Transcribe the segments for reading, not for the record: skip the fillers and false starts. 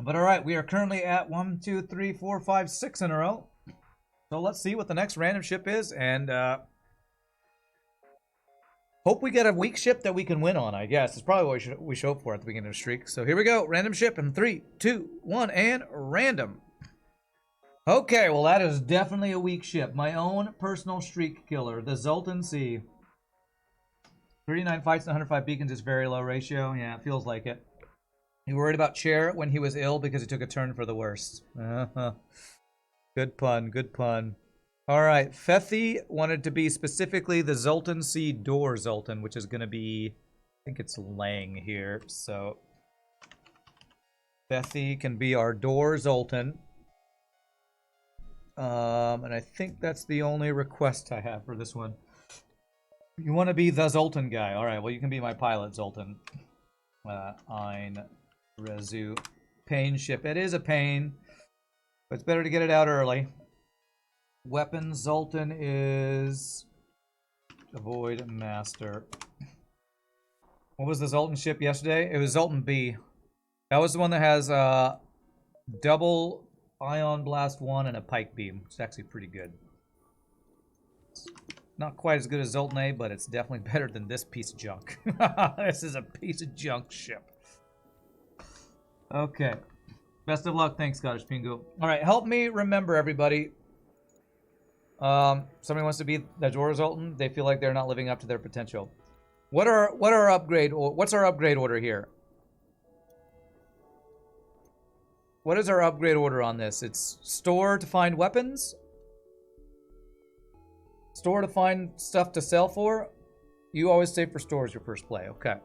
But all right, we are currently at 1, 2, 3, 4, 5, 6 in a row. So let's see what the next random ship is, and hope we get a weak ship that we can win on, I guess. It's probably what we should hope for at the beginning of the streak. So here we go. Random ship in 3, 2, 1, and random. Okay, well that is definitely a weak ship. My own personal streak killer, the Zoltan C. 39 fights and 105 beacons is very low ratio. Yeah, it feels like it. You worried about Chair when he was ill because he took a turn for the worst. Good pun, good pun. All right, Fethi wanted to be specifically the Zoltan C door Zoltan, which is going to be, I think it's Lang here. So Fethi can be our door Zoltan. And I think that's the only request I have for this one. You want to be the Zoltan guy. All right, well, you can be my pilot, Zoltan. Ein Rezu. Pain ship. It is a pain, but it's better to get it out early. Weapons, Zoltan is Avoid Master. What was the Zoltan ship yesterday? It was Zoltan B. That was the one that has double Ion Blast 1 and a Pike Beam. It's actually pretty good. It's not quite as good as Zoltan A, but it's definitely better than this piece of junk. This is a piece of junk ship. Okay. Best of luck. Thanks, Scottish Pingu. All right, help me remember, everybody. Somebody wants to be the door Zoltan. They feel like they're not living up to their potential. What's our upgrade order here? What is our upgrade order on this? It's store to find weapons? Store to find stuff to sell for? You always say for stores your first play. Okay.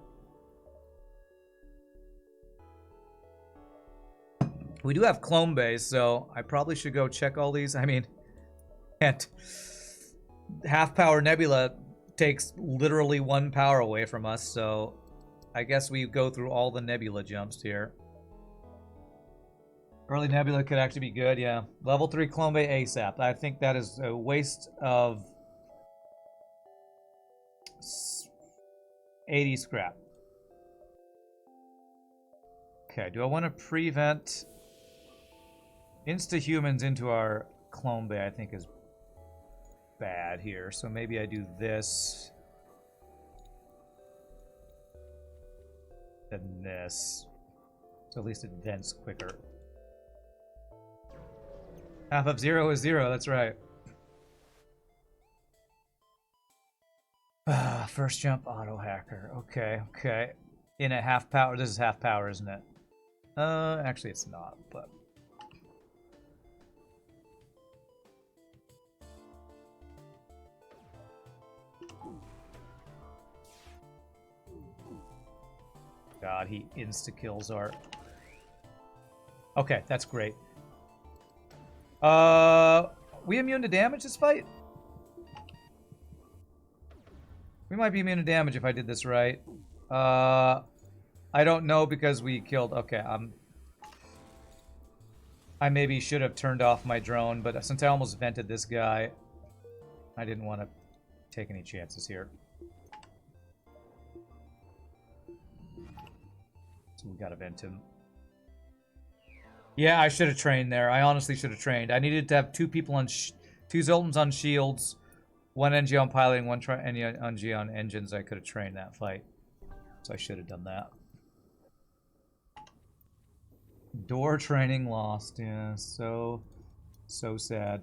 We do have clone bays, so I probably should go check all these. I mean, and half power Nebula takes literally 1 power away from us, so I guess we go through all the Nebula jumps here. Early Nebula could actually be good, yeah. Level 3 clone bay ASAP. I think that is a waste of 80 scrap. Okay, do I want to prevent insta-humans into our clone bay? I think is bad here, so maybe I do this and this, so at least it vents quicker. Half of 0 is 0, that's right. First jump auto hacker. Okay, okay. In a half power. This is half power, isn't it? Actually it's not, but God, he insta-kills our... Okay, that's great. We immune to damage this fight? We might be immune to damage if I did this right. I don't know because we killed... Okay, I maybe should have turned off my drone, but since I almost vented this guy, I didn't want to take any chances here. So we gotta vent him. Yeah, I should have trained there. I honestly should have trained. I needed to have 2 people on... 2 Zoltans on shields, 1 NG on piloting, 1 NG on engines. I could have trained that fight. So I should have done that. Door training lost. Yeah, so sad.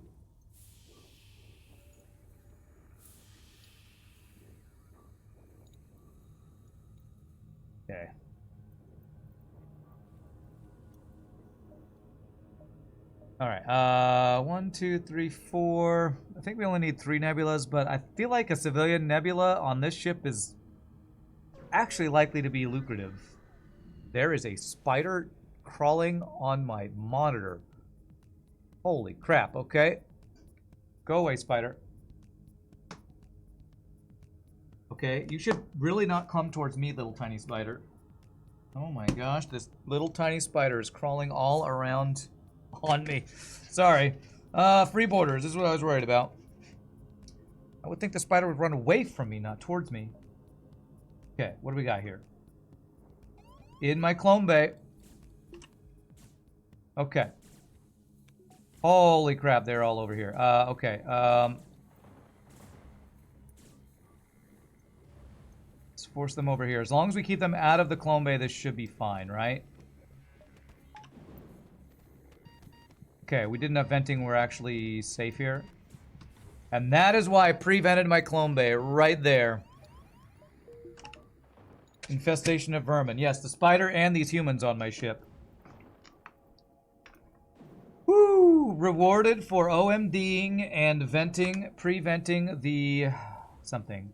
Okay. All right, 1, 2, 3, 4. I think we only need 3 nebulas, but I feel like a civilian nebula on this ship is actually likely to be lucrative. There is a spider crawling on my monitor. Holy crap, okay. Go away, spider. Okay, you should really not come towards me, little tiny spider. Oh my gosh, this little tiny spider is crawling all around on me. Sorry. Freeboarders, this is what I was worried about. I would think the spider would run away from me, not towards me. Okay, what do we got here? In my clone bay. Okay. Holy crap, they're all over here. Okay. Let's force them over here. As long as we keep them out of the clone bay, this should be fine, right? Okay, we did enough venting. We're actually safe here. And that is why I pre-vented my clone bay right there. Infestation of vermin. Yes, the spider and these humans on my ship. Woo! Rewarded for OMDing and venting, pre-venting the something.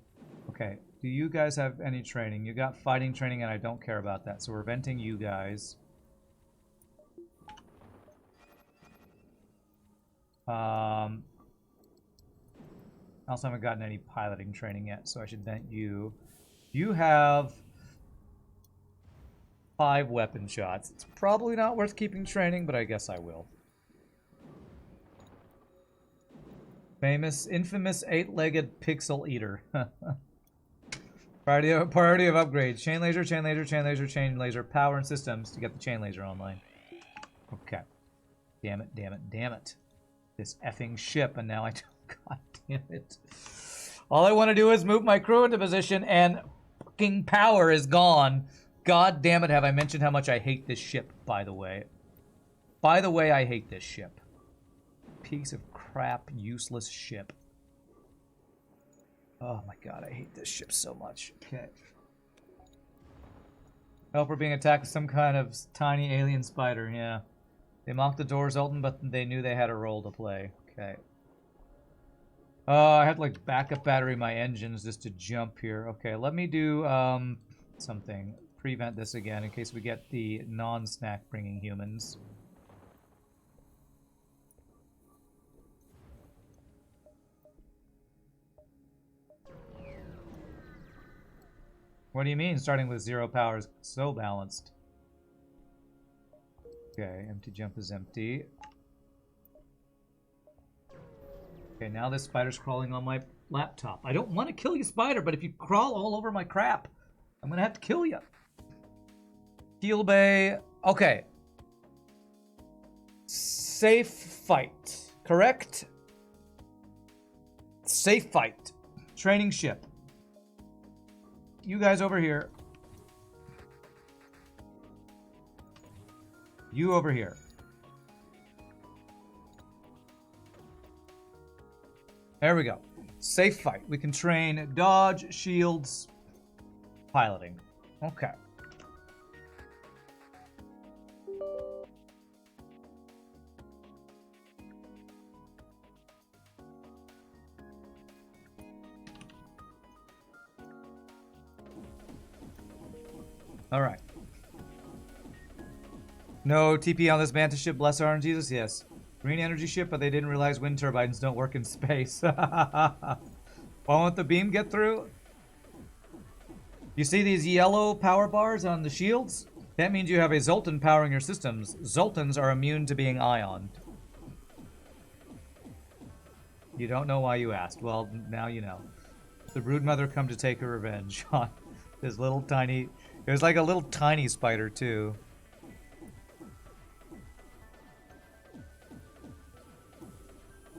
Okay, do you guys have any training? You got fighting training and I don't care about that. So we're venting you guys. I also haven't gotten any piloting training yet, so I should vent you. You have 5 weapon shots. It's probably not worth keeping training, but I guess I will. Infamous 8-legged pixel eater. Priority of upgrades. Chain laser, chain laser, chain laser, chain laser. Power and systems to get the chain laser online. Okay. Damn it, damn it, damn it. This effing ship, and now I don't... God damn it. All I want to do is move my crew into position, and fucking power is gone. God damn it, have I mentioned how much I hate this ship, by the way. By the way, I hate this ship. Piece of crap, useless ship. Oh my god, I hate this ship so much. Okay. Help, we're being attacked with some kind of tiny alien spider, yeah. They mocked the door, Zoltan, but they knew they had a role to play. Okay. I have to, like, backup battery my engines just to jump here. Okay, let me do, something. Prevent this again in case we get the non-snack bringing humans. What do you mean, starting with 0 power is so balanced? Okay, empty jump is empty. Okay, now this spider's crawling on my laptop. I don't want to kill you, spider, but if you crawl all over my crap, I'm gonna have to kill you. Steel bay. Okay. Safe fight. Correct? Safe fight. Training ship. You guys over here. You over here. There we go. Safe fight. We can train dodge, shields, piloting. Okay. All right. No TP on this Manta ship, bless our Jesus, yes. Green energy ship, but they didn't realize wind turbines don't work in space. Won't the beam get through? You see these yellow power bars on the shields? That means you have a Zoltan powering your systems. Zoltans are immune to being ioned. You don't know why you asked. Well, now you know. The broodmother come to take her revenge on this little tiny... It was like a little tiny spider, too.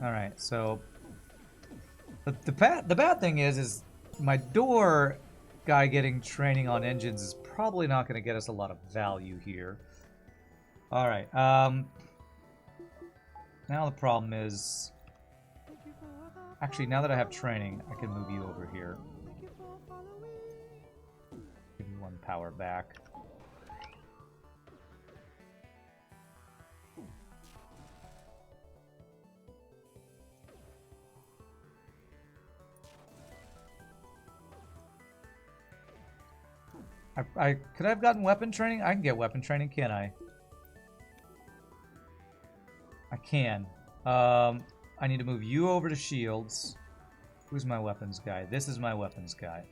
Alright, so... The bad thing is my door guy getting training on engines is probably not going to get us a lot of value here. Alright, now the problem is... Actually, now that I have training, I can move you over here. Give me 1 power back. Could I have gotten weapon training? I can get weapon training, can't I? I can. I need to move you over to shields. Who's my weapons guy? This is my weapons guy.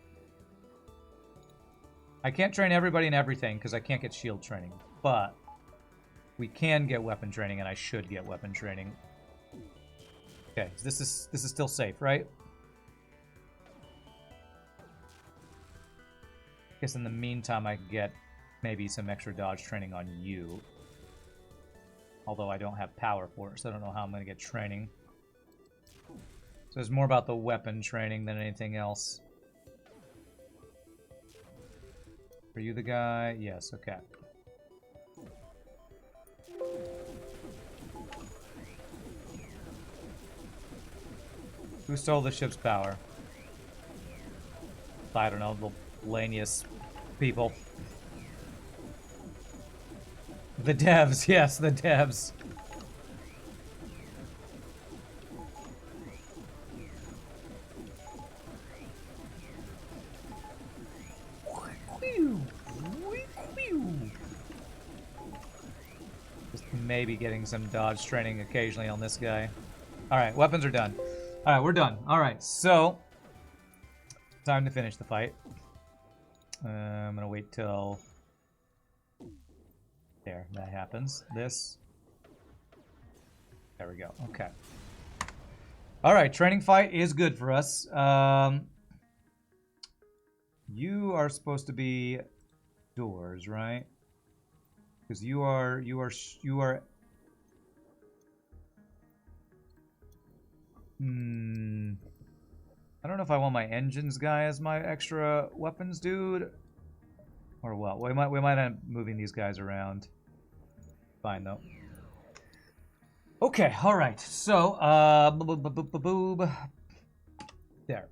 I can't train everybody in everything because I can't get shield training, but we can get weapon training, and I should get weapon training. Okay, so this is still safe, right? I guess in the meantime I can get maybe some extra dodge training on you. Although I don't have power for it, so I don't know how I'm going to get training. So it's more about the weapon training than anything else. Are you the guy? Yes, okay. Who stole the ship's power? I don't know, the Lanius people. The devs, yes, the devs. Just maybe getting some dodge training occasionally on this guy. Alright, weapons are done. Alright, we're done. Alright, so time to finish the fight. I'm gonna wait till there, that happens. This. There we go. Okay. Alright, training fight is good for us. You are supposed to be doors, right? Because you are I don't know if I want my engines guy as my extra weapons dude. Or what? We might end up moving these guys around. Fine though. Okay, alright. So, there.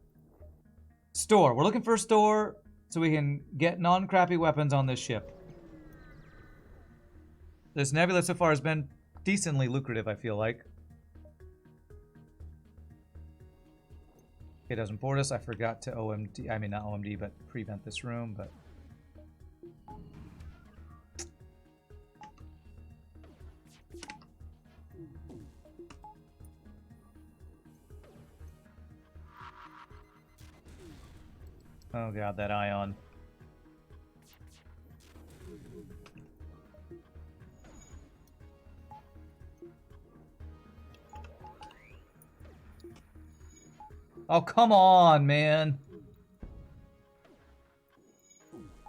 Store. We're looking for a store so we can get non-crappy weapons on this ship. This nebula so far has been decently lucrative, I feel like. It doesn't board us. I forgot to OMD, I mean not OMD, but prevent this room, but... Oh god, that ion. Oh, come on, man.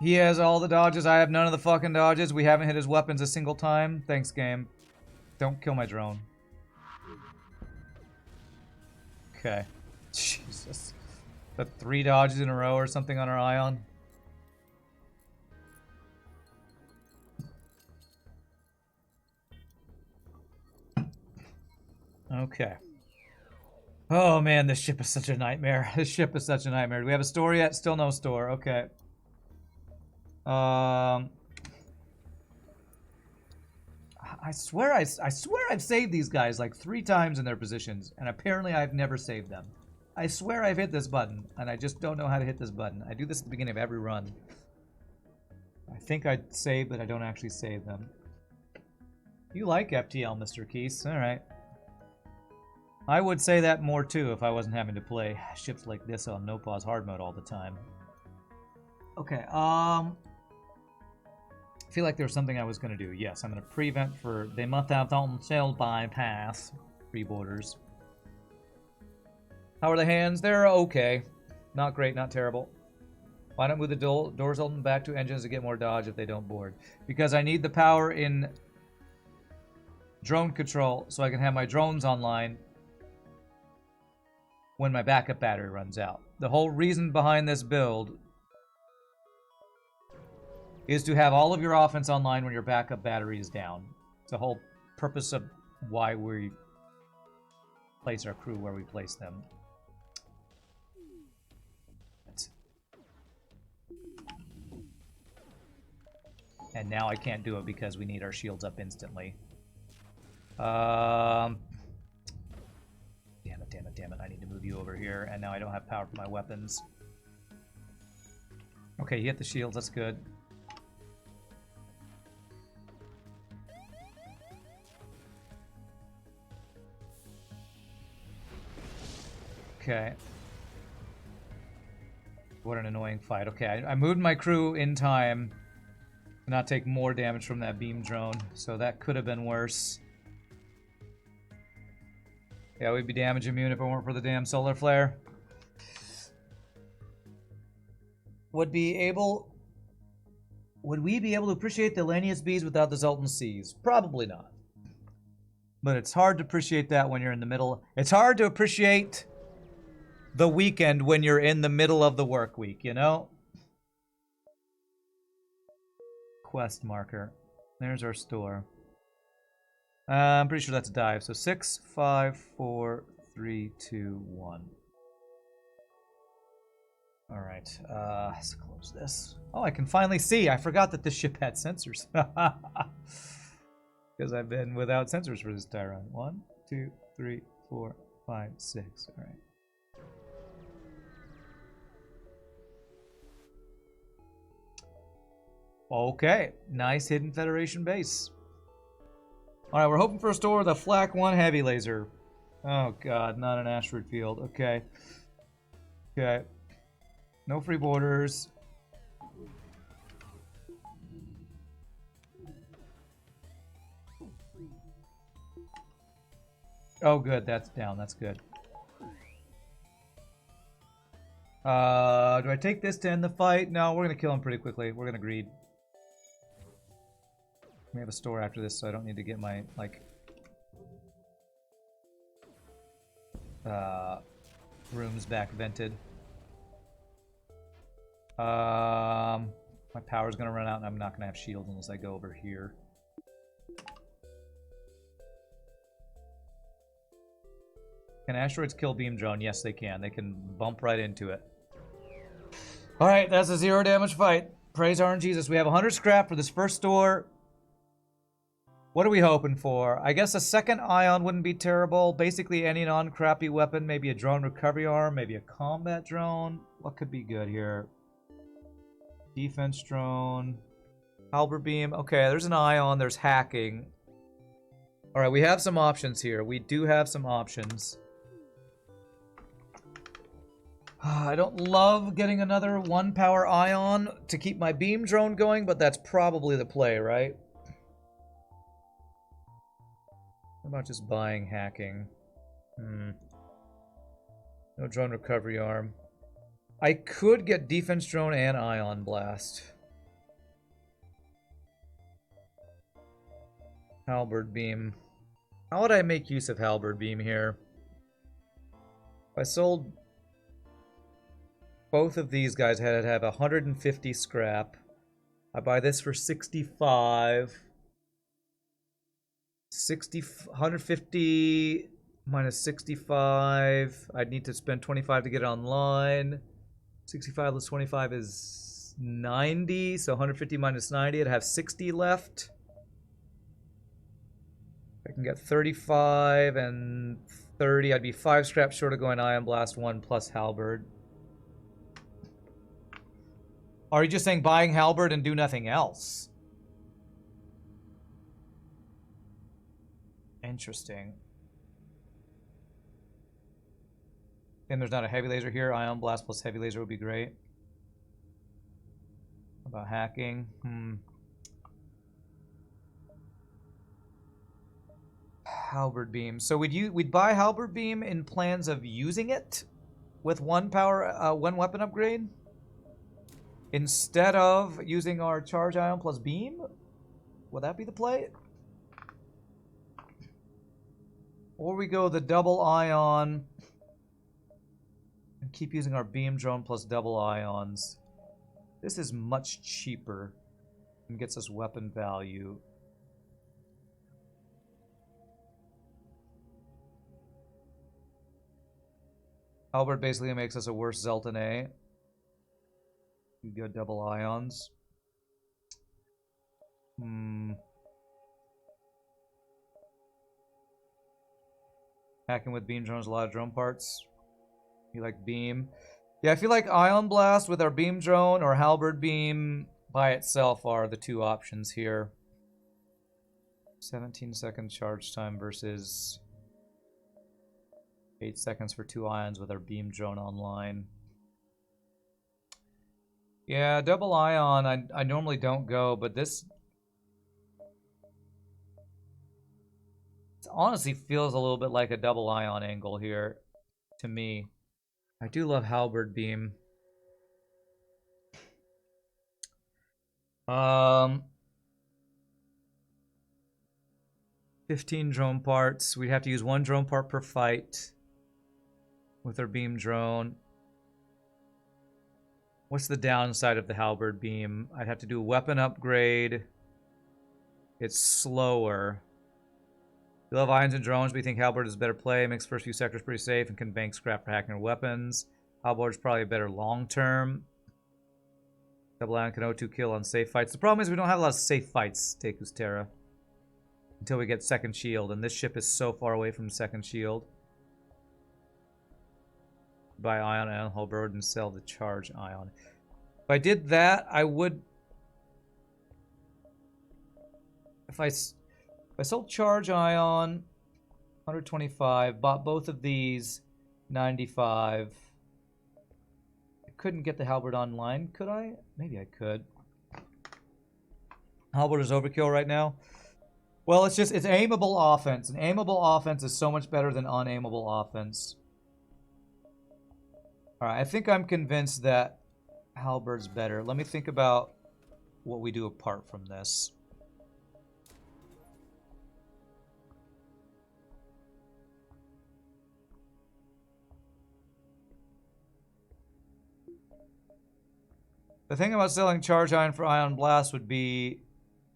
He has all the dodges. I have none of the fucking dodges. We haven't hit his weapons a single time. Thanks, game. Don't kill my drone. Okay. Jesus. The 3 dodges in a row or something on our ion. Okay. Oh man, this ship is such a nightmare. This ship is such a nightmare. Do we have a store yet? Still no store. Okay. I swear I've saved these guys like 3 times in their positions, and apparently I've never saved them. I swear I've hit this button, and I just don't know how to hit this button. I do this at the beginning of every run. I think I save, but I don't actually save them. You like FTL, Mr. Keese. Alright. I would say that more too if I wasn't having to play ships like this on no pause hard mode all the time. Okay, I feel like there was something I was going to do. Yes, I'm going to prevent for... They must have Zoltan C bypass. Free borders. How are the hands? They're okay. Not great, not terrible. Why not move the doors Zoltan back to engines to get more dodge if they don't board? Because I need the power in drone control so I can have my drones online when my backup battery runs out. The whole reason behind this build is to have all of your offense online when your backup battery is down. It's the whole purpose of why we place our crew where we place them. And now I can't do it because we need our shields up instantly. Damn it, damn it, damn it. I need to move you over here, and now I don't have power for my weapons. Okay, you hit the shields, that's good. Okay. What an annoying fight. Okay, I moved my crew in time to not take more damage from that beam drone, so that could have been worse. Yeah, we'd be damage immune if it weren't for the damn solar flare. Would we be able to appreciate the Lanius Bs without the Zoltan Cs? Probably not. But it's hard to appreciate that when you're in the middle. It's hard to appreciate the weekend when you're in the middle of the work week, you know? Quest marker. There's our store. I'm pretty sure that's a dive. So 6, 5, 4, 3, 2, 1. Alright, let's close this. Oh, I can finally see. I forgot that this ship had sensors. Because I've been without sensors for this entire run. 1, 2, 3, 4, 5, 6. Alright. Okay, nice hidden Federation base. Alright, we're hoping for a store with a Flak 1 heavy laser. Oh god, not an asteroid field. Okay. Okay. No free borders. Oh good, that's down, that's good. Do I take this to end the fight? No, we're gonna kill him pretty quickly. We're gonna greed. We have a store after this, so I don't need to get my, like, rooms back vented. My power's gonna run out, and I'm not gonna have shields unless I go over here. Can asteroids kill beam drone? Yes, they can. They can bump right into it. Alright, that's a 0 damage fight. Praise RNGesus. We have 100 scrap for this first store. What are we hoping for? I guess a second ion wouldn't be terrible. Basically any non-crappy weapon. Maybe a drone recovery arm. Maybe a combat drone. What could be good here? Defense drone. Halberd beam. Okay, there's an ion. There's hacking. Alright, we have some options here. We do have some options. I don't love getting another 1 power ion to keep my beam drone going, but that's probably the play, right? What about just buying hacking? No drone recovery arm. I could get defense drone and ion blast. Halberd beam. How would I make use of halberd beam here? If I sold both of these guys, I'd have 150 scrap. I buy this for 65. 150 minus 65. I'd need to spend 25 to get it online. 65 less 25 is 90. So 150 minus 90, I'd have 60 left. I can get 35 and 30. I'd be 5 scrap short of going Ion Blast 1 plus Halberd. Are you just saying buying Halberd and do nothing else? Interesting. And there's not a heavy laser here. Ion Blast plus heavy laser would be great. How about hacking? Halberd beam. So we'd buy Halberd beam in plans of using it with 1 power, 1 weapon upgrade instead of using our charge ion plus beam. Would that be the play? Or we go the double ion and keep using our beam drone plus double ions. This is much cheaper and gets us weapon value. Albert basically makes us a worse Zoltan A. We go double ions. Hacking with beam drones, a lot of drone parts. You like beam? Yeah, I feel like Ion Blast with our beam drone or Halberd beam by itself are the two options here. 17-second charge time versus 8 seconds for 2 ions with our beam drone online. Yeah, double ion, I normally don't go, but this honestly feels a little bit like a double ion angle here to me. I do love Halberd beam. 15 drone parts. We'd have to use 1 drone part per fight with our beam drone. What's the downside of the halberd beam? I'd have to do a weapon upgrade. It's slower. We love ions and drones, but we think halberd is a better play. Makes first few sectors pretty safe and can bank scrap for hacking our weapons. Halberd is probably better long term. Double ion can O2 kill on safe fights. The problem is we don't have a lot of safe fights, Teku's Terra. Until we get second shield, and this ship is so far away from second shield. Buy ion and halberd and sell the charge ion. If I did that, I would... If I sold charge ion, 125, bought both of these, 95. I couldn't get the halberd online, could I? Maybe I could. Halberd is overkill right now. Well, it's aimable offense. An aimable offense is so much better than unaimable offense. Alright, I think I'm convinced that halberd's better. Let me think about what we do apart from this. The thing about selling charge ion for ion blast would be,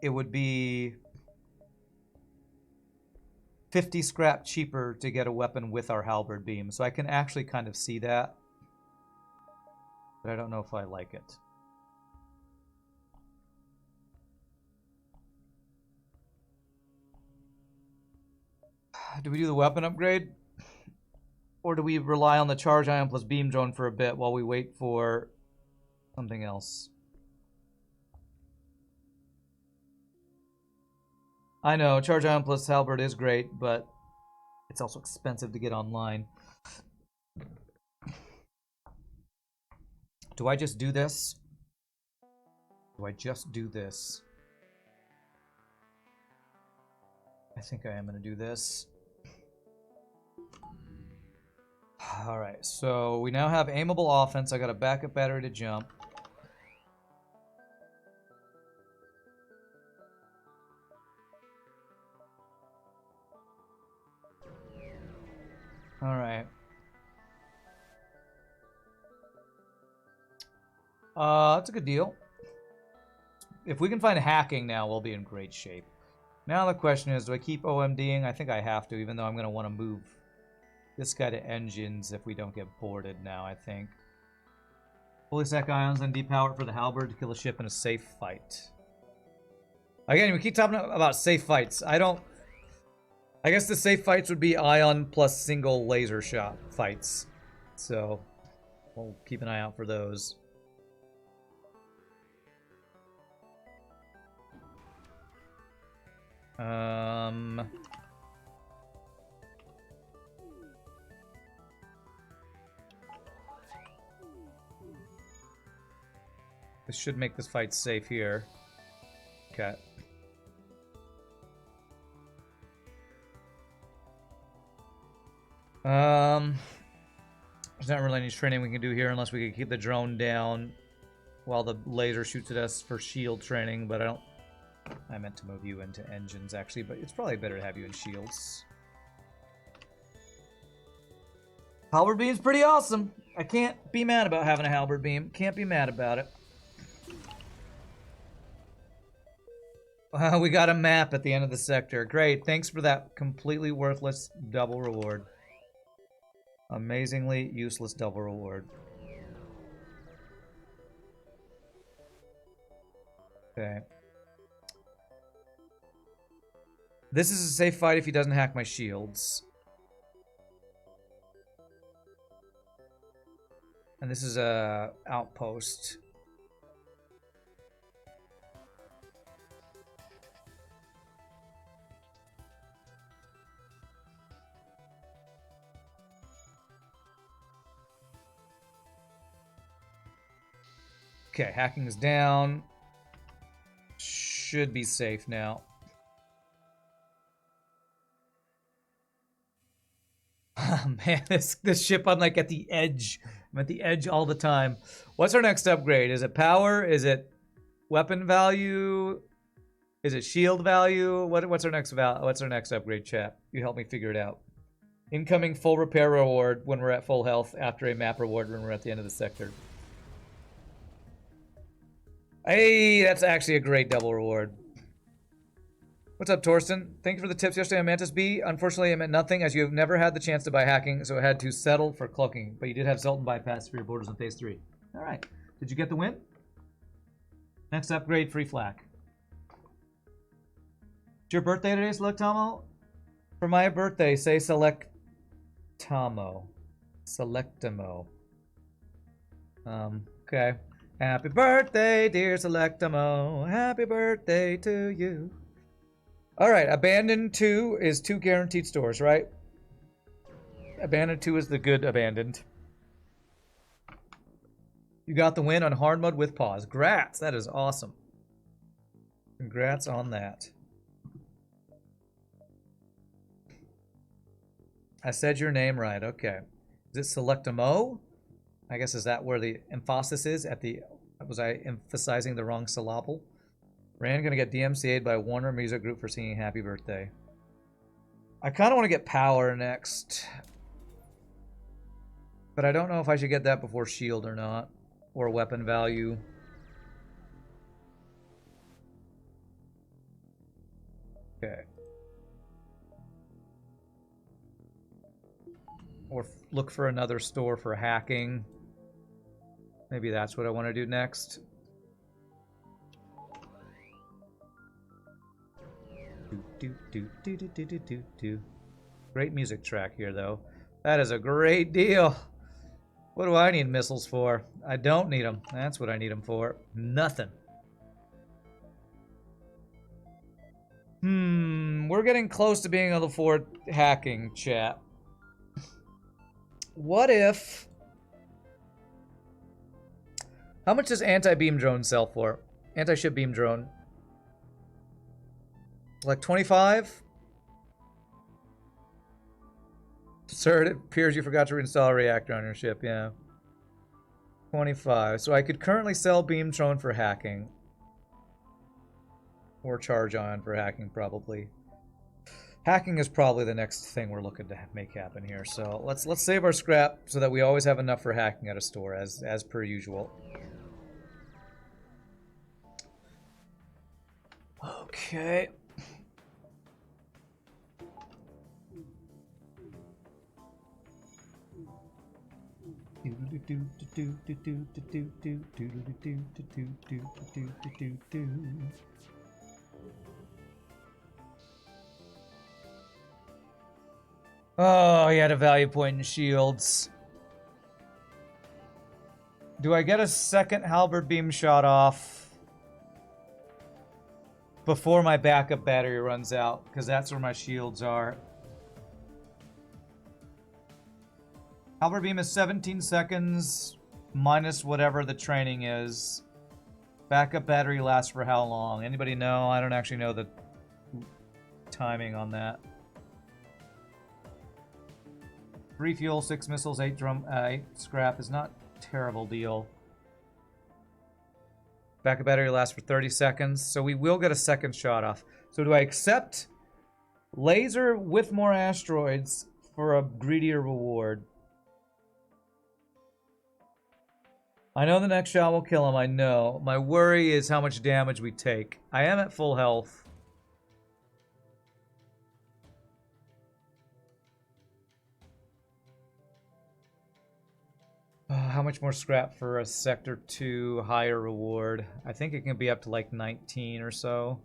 it would be 50 scrap cheaper to get a weapon with our halberd beam. So I can actually kind of see that. But I don't know if I like it. Do we do the weapon upgrade? Or do we rely on the charge ion plus beam drone for a bit while we wait for something else? I know, charge ion plus halberd is great, but it's also expensive to get online. Do I just do this? Do I just do this? I think I am going to do this. Alright, so we now have aimable offense. I got a backup battery to jump. Alright. That's a good deal. If we can find hacking now, we'll be in great shape. Now the question is, do I keep OMDing? I think I have to, even though I'm going to want to move this guy to engines if we don't get boarded now, I think. Fully sec ions and depower it for the halberd to kill a ship in a safe fight. Again, we keep talking about safe fights. I guess the safe fights would be ion plus single laser shot fights. So, we'll keep an eye out for those. This should make this fight safe here. Okay. There's not really any training we can do here unless we can keep the drone down while the laser shoots at us for shield training, but I meant to move you into engines actually, but it's probably better to have you in shields. Halberd beam's pretty awesome. I can't be mad about having a halberd beam. Can't be mad about it. We got a map at the end of the sector. Great. Thanks for that completely worthless double reward. Amazingly useless double reward. Okay. This is a safe fight if he doesn't hack my shields. And this is a outpost. Okay, hacking is down. Should be safe now. Oh man, this ship, I'm like at the edge. I'm at the edge all the time. What's our next upgrade? Is it power? Is it weapon value? Is it shield value? What's our next What's our next upgrade, chat? You help me figure it out. Incoming full repair reward when we're at full health after a map reward when we're at the end of the sector. Hey, that's actually a great double reward. What's up, Torsten? Thank you for the tips yesterday on Mantis B. Unfortunately, it meant nothing as you have never had the chance to buy hacking, so I had to settle for cloaking. But you did have Zoltan bypass for your borders on phase 3. All right. Did you get the win? Next upgrade, free flak. It's your birthday today, Selectamo? For my birthday, say Selectamo. Selectamo. Okay. Happy birthday, dear Selectamo. Happy birthday to you. Alright, Abandoned 2 is 2 guaranteed stores, right? Abandoned 2 is the good abandoned. You got the win on hard mode with pause. Grats, that is awesome. Congrats on that. I said your name right, okay. Is it Selectamo? I guess is that where the emphasis is at the... Was I emphasizing the wrong syllable? Rand gonna get DMCA'd by Warner Music Group for singing Happy Birthday. I kind of want to get Power next. But I don't know if I should get that before Shield or not. Or Weapon Value. Okay. Or look for another store for hacking. Maybe that's what I want to do next. Great music track here, though. That is a great deal. What do I need missiles for? I don't need them. That's what I need them for. Nothing. We're getting close to being able to afford hacking, chat. What if... How much does anti-beam drone sell for? Anti-ship beam drone. Like 25? Sir, it appears you forgot to reinstall a reactor on your ship, yeah. 25. So I could currently sell beam drone for hacking. Or charge on for hacking, probably. Hacking is probably the next thing we're looking to make happen here. So let's save our scrap so that we always have enough for hacking at a store, as per usual. Okay. Oh, he had a value point in shields. Do I get a second halberd beam shot off before my backup battery runs out? Because that's where my shields are. Halberd beam is 17 seconds minus whatever the training is. Backup battery lasts for how long? Anybody know? I don't actually know the timing on that. 3 fuel, 6 missiles, 8 scrap is not a terrible deal. Backup battery lasts for 30 seconds, so we will get a second shot off. So do I accept laser with more asteroids for a greedier reward? I know the next shot will kill him, I know. My worry is how much damage we take. I am at full health. How much more scrap for a Sector 2 higher reward? I think it can be up to like 19 or so.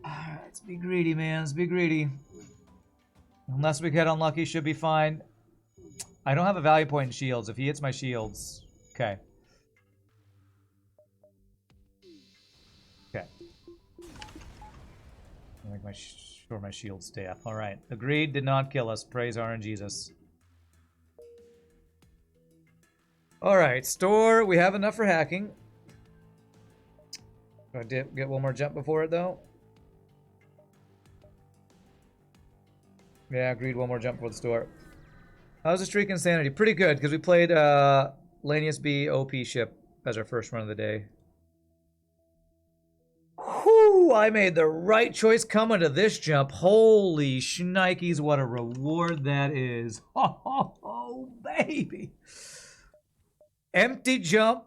Let's be greedy, man. Let's be greedy. Unless we get unlucky, should be fine. I don't have a value point in shields. If he hits my shields... Okay. Okay. I'll make sure my shields stay up. Alright. Agreed, did not kill us. Praise RNGesus. Alright, store. We have enough for hacking. Do I get one more jump before it, though? Yeah, agreed. One more jump before the store. How's the streak insanity? Pretty good, because we played Lanius B OP ship as our first run of the day. Woo! I made the right choice coming to this jump. Holy shnikes, what a reward that is. Oh, baby. Empty jump,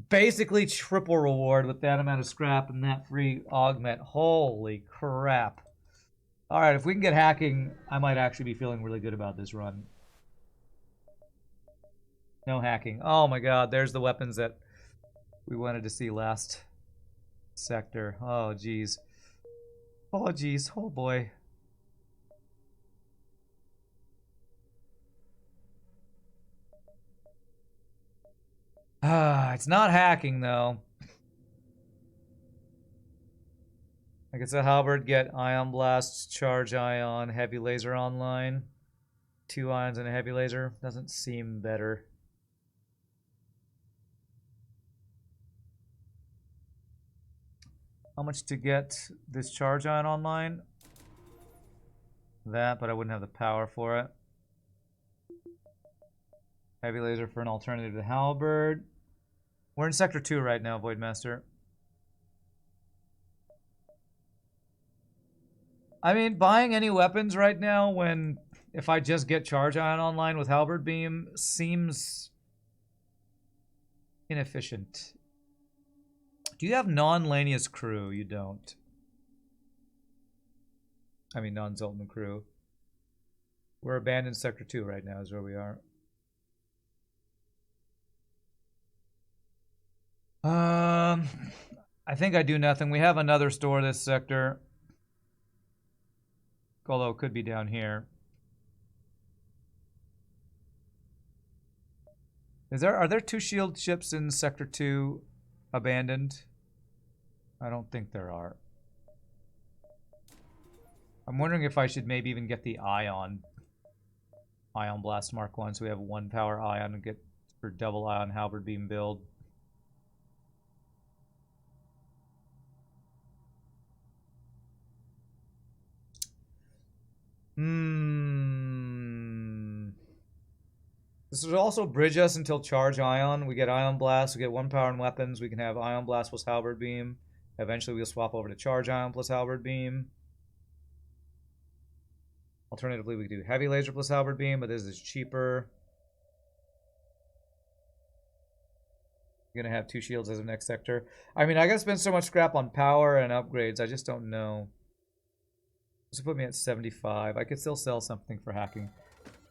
basically triple reward with that amount of scrap and that free augment. Holy crap. All right, if we can get hacking, I might actually be feeling really good about this run. No hacking. Oh my god, there's the weapons that we wanted to see last sector. Oh, geez. Oh, geez. Oh, boy. It's not hacking, though. I guess a halberd, get ion blast, charge ion, heavy laser online. 2 ions and a heavy laser. Doesn't seem better. How much to get this charge ion online? That, but I wouldn't have the power for it. Heavy laser for an alternative to halberd. We're in sector 2 right now, Voidmaster. I mean, buying any weapons right now when if I just get charge ion online with halberd beam seems inefficient. Do you have non-Lanius crew? You don't. I mean, non-Zoltan crew. We're abandoned sector 2 right now is where we are. I think I do nothing. We have another store this sector. Although it could be down here. Are there 2 shield ships in sector 2 abandoned? I don't think there are. I'm wondering if I should maybe even get the ion blast Mark 1 so we have 1 power ion and get for double ion halberd beam build. This would also bridge us until charge ion. We get ion blast, we get 1 power in weapons, we can have ion blast plus halberd beam. Eventually we'll swap over to charge ion plus halberd beam. Alternatively, we could do heavy laser plus halberd beam, but this is cheaper. You're gonna have 2 shields as of next sector. I mean, I gotta spend so much scrap on power and upgrades, I just don't know. This will put me at 75. I could still sell something for hacking.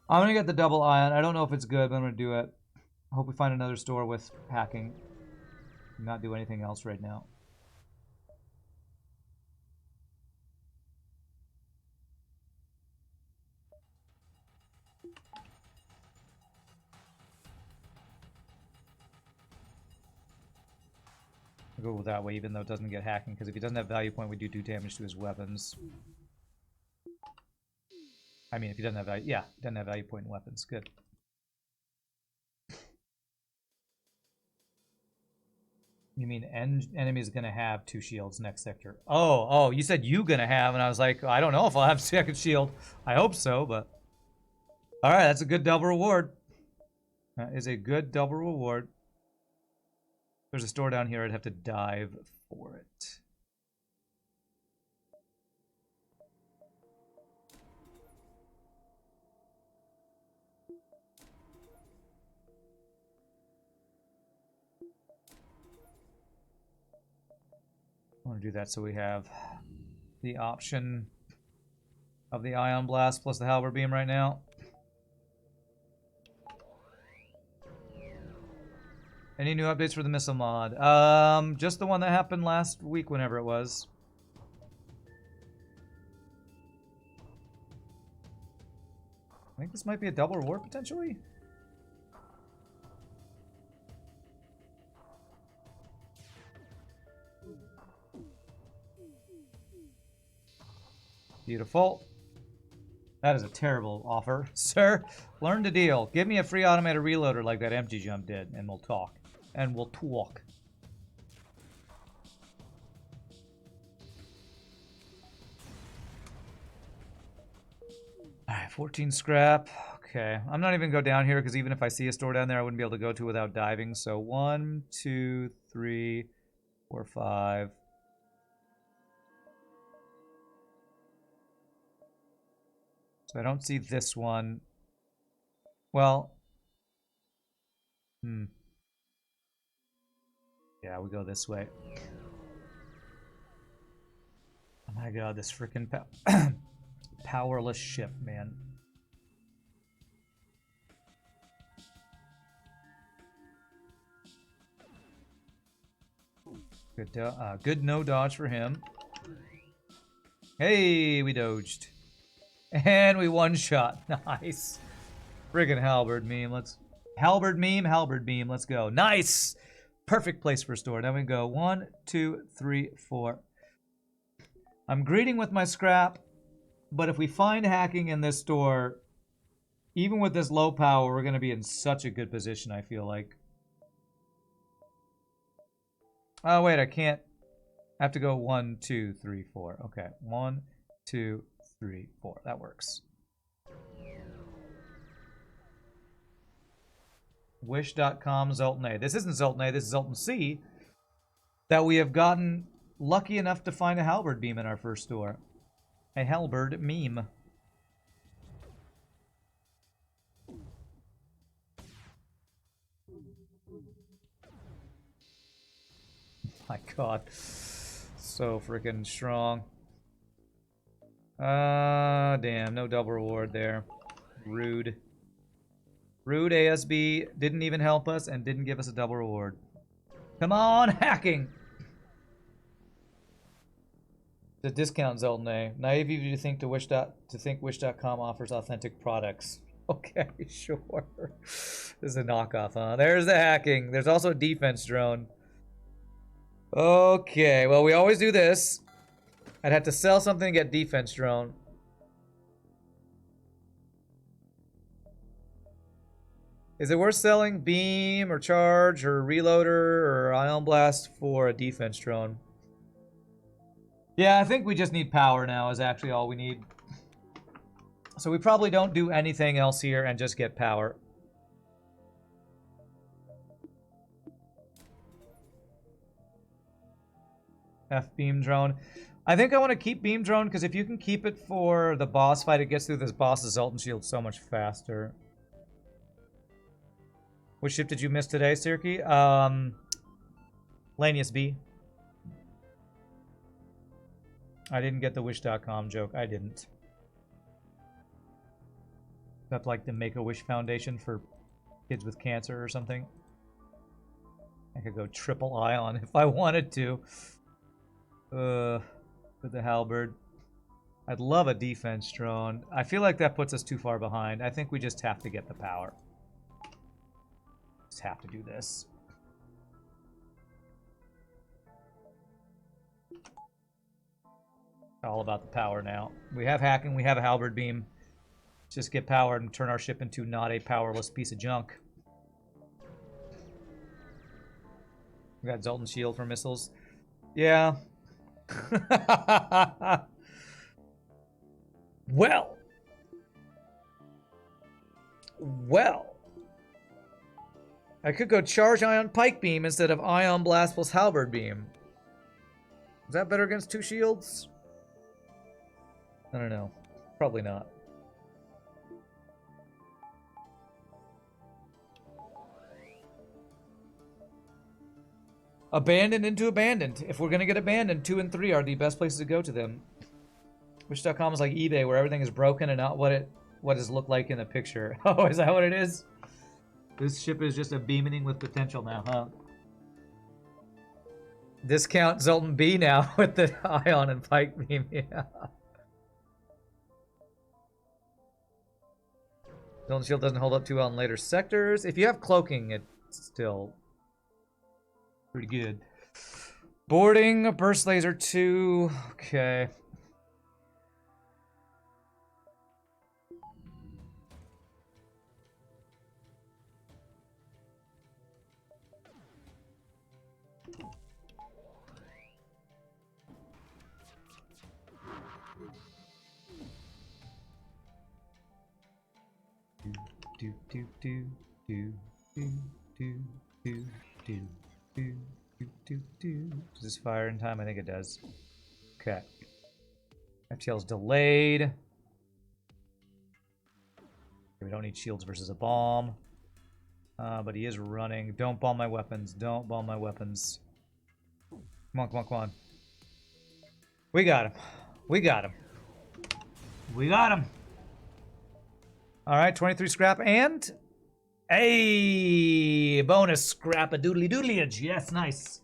I'm gonna get the double ion. I don't know if it's good, but I'm gonna do it. I hope we find another store with hacking. Not do anything else right now. I'll go that way, even though it doesn't get hacking, because if he doesn't have value point, we do damage to his weapons. I mean, if he doesn't have value, yeah, doesn't have value point in weapons. Good. You mean enemy's gonna have 2 shields next sector? Oh, you said you gonna have, and I was like, I don't know if I'll have 2nd shield. I hope so, but all right, that's a good double reward. That is a good double reward. There's a store down here. I'd have to dive for it. I want to do that so we have the option of the ion blast plus the halberd beam right now. Any new updates for the missile mod? Just the one that happened last week, whenever it was. I think this might be a double reward potentially. Beautiful. That is a terrible offer. Sir, learn to deal. Give me a free automated reloader like that empty jump did, and we'll talk. And we'll talk. Alright, 14 scrap. Okay. I'm not even going to go down here, because even if I see a store down there, I wouldn't be able to go to without diving. So 1, 2, 3, 4, 5. So I don't see this one. Well, yeah, we go this way. Oh my god, this freaking powerless ship, man. Good no dodge for him. Hey, we dodged. And we one-shot. Nice. Friggin' halberd meme. Halberd beam. Let's go. Nice. Perfect place for store. Now we go 1, 2, 3, 4. I'm greeting with my scrap, but if we find hacking in this store, even with this low power, we're going to be in such a good position, I feel like. Oh, wait, I can't. I have to go 1, 2, 3, 4. Okay, 1, 2, 3, 4. That works. Wish.com Zoltan A. This isn't Zoltan A, this is Zoltan C. That we have gotten lucky enough to find a halberd beam in our first store. A halberd meme. My god. So freaking strong. Damn, no double reward there. Rude. Rude ASB didn't even help us and didn't give us a double reward. Come on, hacking! The discount Zoltan A. Naive of you to think Wish.com offers authentic products. Okay, sure. This is a knockoff, huh? There's the hacking. There's also a defense drone. Okay, well, we always do this. I'd have to sell something to get defense drone. Is it worth selling beam or charge or reloader or ion blast for a defense drone? Yeah, I think we just need power now is actually all we need. So we probably don't do anything else here and just get power. F beam drone. I think I want to keep beam drone because if you can keep it for the boss fight, it gets through this boss's Zoltan shield so much faster. Which ship did you miss today, Sirki? Lanius B. I didn't get the Wish.com joke. I didn't. That's like the Make-A-Wish Foundation for kids with cancer or something. I could go triple ion if I wanted to. With the halberd. I'd love a defense drone. I feel like that puts us too far behind. I think we just have to get the power. Just have to do this. All about the power now. We have hacking, we have a halberd beam. Just get powered and turn our ship into not a powerless piece of junk. We got Zoltan shield for missiles. Yeah. Well. I could go charge ion pike beam instead of ion blast plus halberd beam. Is that better against 2 shields? I don't know. Probably not. Abandoned into abandoned. If we're gonna get abandoned, 2 and 3 are the best places to go to them. Wish.com is like eBay, where everything is broken and not what it looked like in the picture. Oh, is that what it is? This ship is just a beaming with potential now, huh? Discount Zoltan B now with the ion and pike beam, yeah. Zoltan shield doesn't hold up too well in later sectors. If you have cloaking, it's still pretty good. Boarding, burst laser 2. Okay. Does this fire in time? I think it does. Okay. FTL's delayed. we don't need shields versus a bomb. But he is running. Don't bomb my weapons. Don't bomb my weapons. Come on, come on, come on. We got him. We got him. We got him. Alright, 23 scrap and... a bonus scrap a doodly doodlyage. Yes, nice.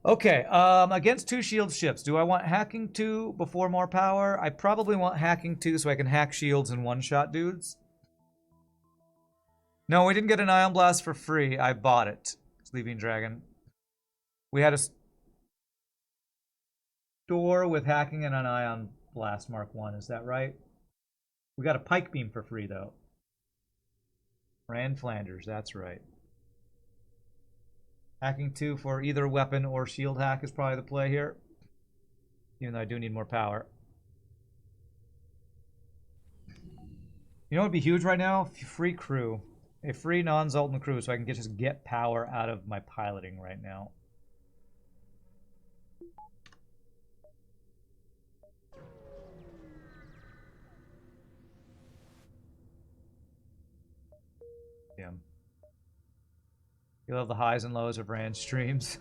Okay, against 2 shield ships. Do I want hacking 2 before more power? I probably want hacking 2 so I can hack shields and one-shot dudes. No, we didn't get an Ion Blast for free. I bought it. Sleeping Dragon. We had a store with hacking and an Ion Blast Mark 1. Is that right? We got a Pike Beam for free, though. Rand Flanders, that's right. Hacking 2 for either weapon or shield hack is probably the play here. Even though I do need more power. You know what would be huge right now? Free crew. A free non-Zoltan crew so I can just get power out of my piloting right now. Yeah. You love the highs and lows of Rand streams.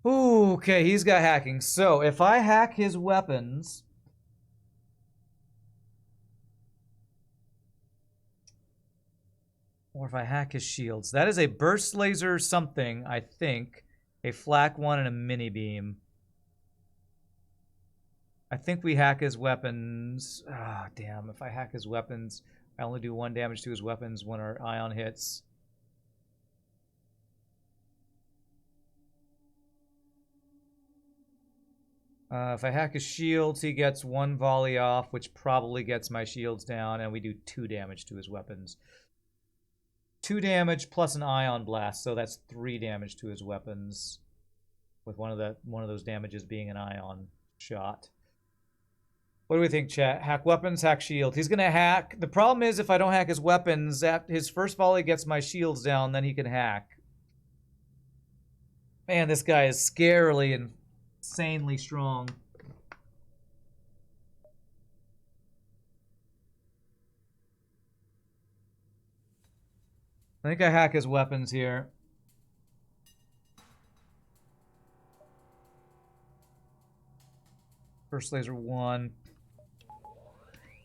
Ooh, okay, he's got hacking. So if I hack his weapons... or if I hack his shields. That is a burst laser something, I think. A flak 1 and a mini beam. I think we hack his weapons. Ah, damn. If I hack his weapons, I only do 1 damage to his weapons when our ion hits. If I hack his shields, he gets 1 volley off, which probably gets my shields down, and we do 2 damage to his weapons. 2 damage plus an Ion Blast, so that's 3 damage to his weapons. With one of those damages being an ion shot. What do we think, chat? Hack weapons, hack shield. He's gonna hack. The problem is if I don't hack his weapons, his first volley gets my shields down, then he can hack. Man, this guy is scarily and insanely strong. I think I hack his weapons here. First laser 1.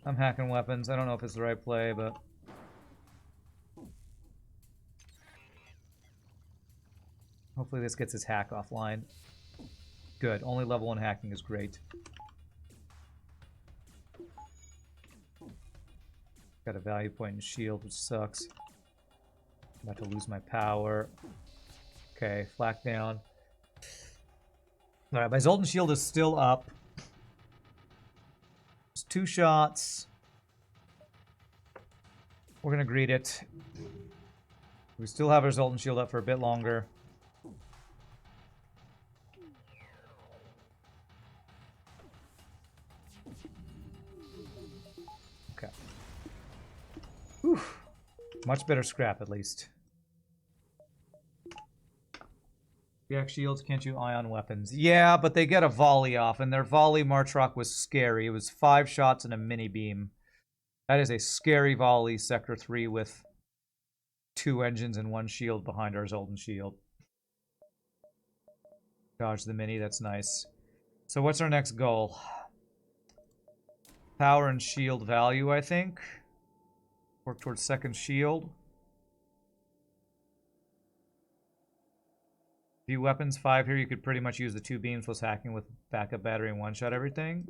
I'm hacking weapons. I don't know if it's the right play, but... hopefully this gets his hack offline. Good. Only level 1 hacking is great. Got a value point in shield, which sucks. I'm about to lose my power. Okay, flak down. Alright, my Zoltan shield is still up. It's 2 shots. We're gonna greet it. We still have our Zoltan shield up for a bit longer. Okay. Whew. Much better scrap, at least. React shields can't shoot ion weapons. Yeah, but they get a volley off, and their volley Martrock was scary. It was 5 shots and a mini beam. That is a scary volley, Sector 3, with 2 engines and 1 shield behind our Zoltan shield. Dodge the mini, that's nice. So what's our next goal? Power and shield value, I think. Work towards second shield. Few weapons, 5 here. You could pretty much use the 2 beams plus hacking with backup battery and one-shot everything.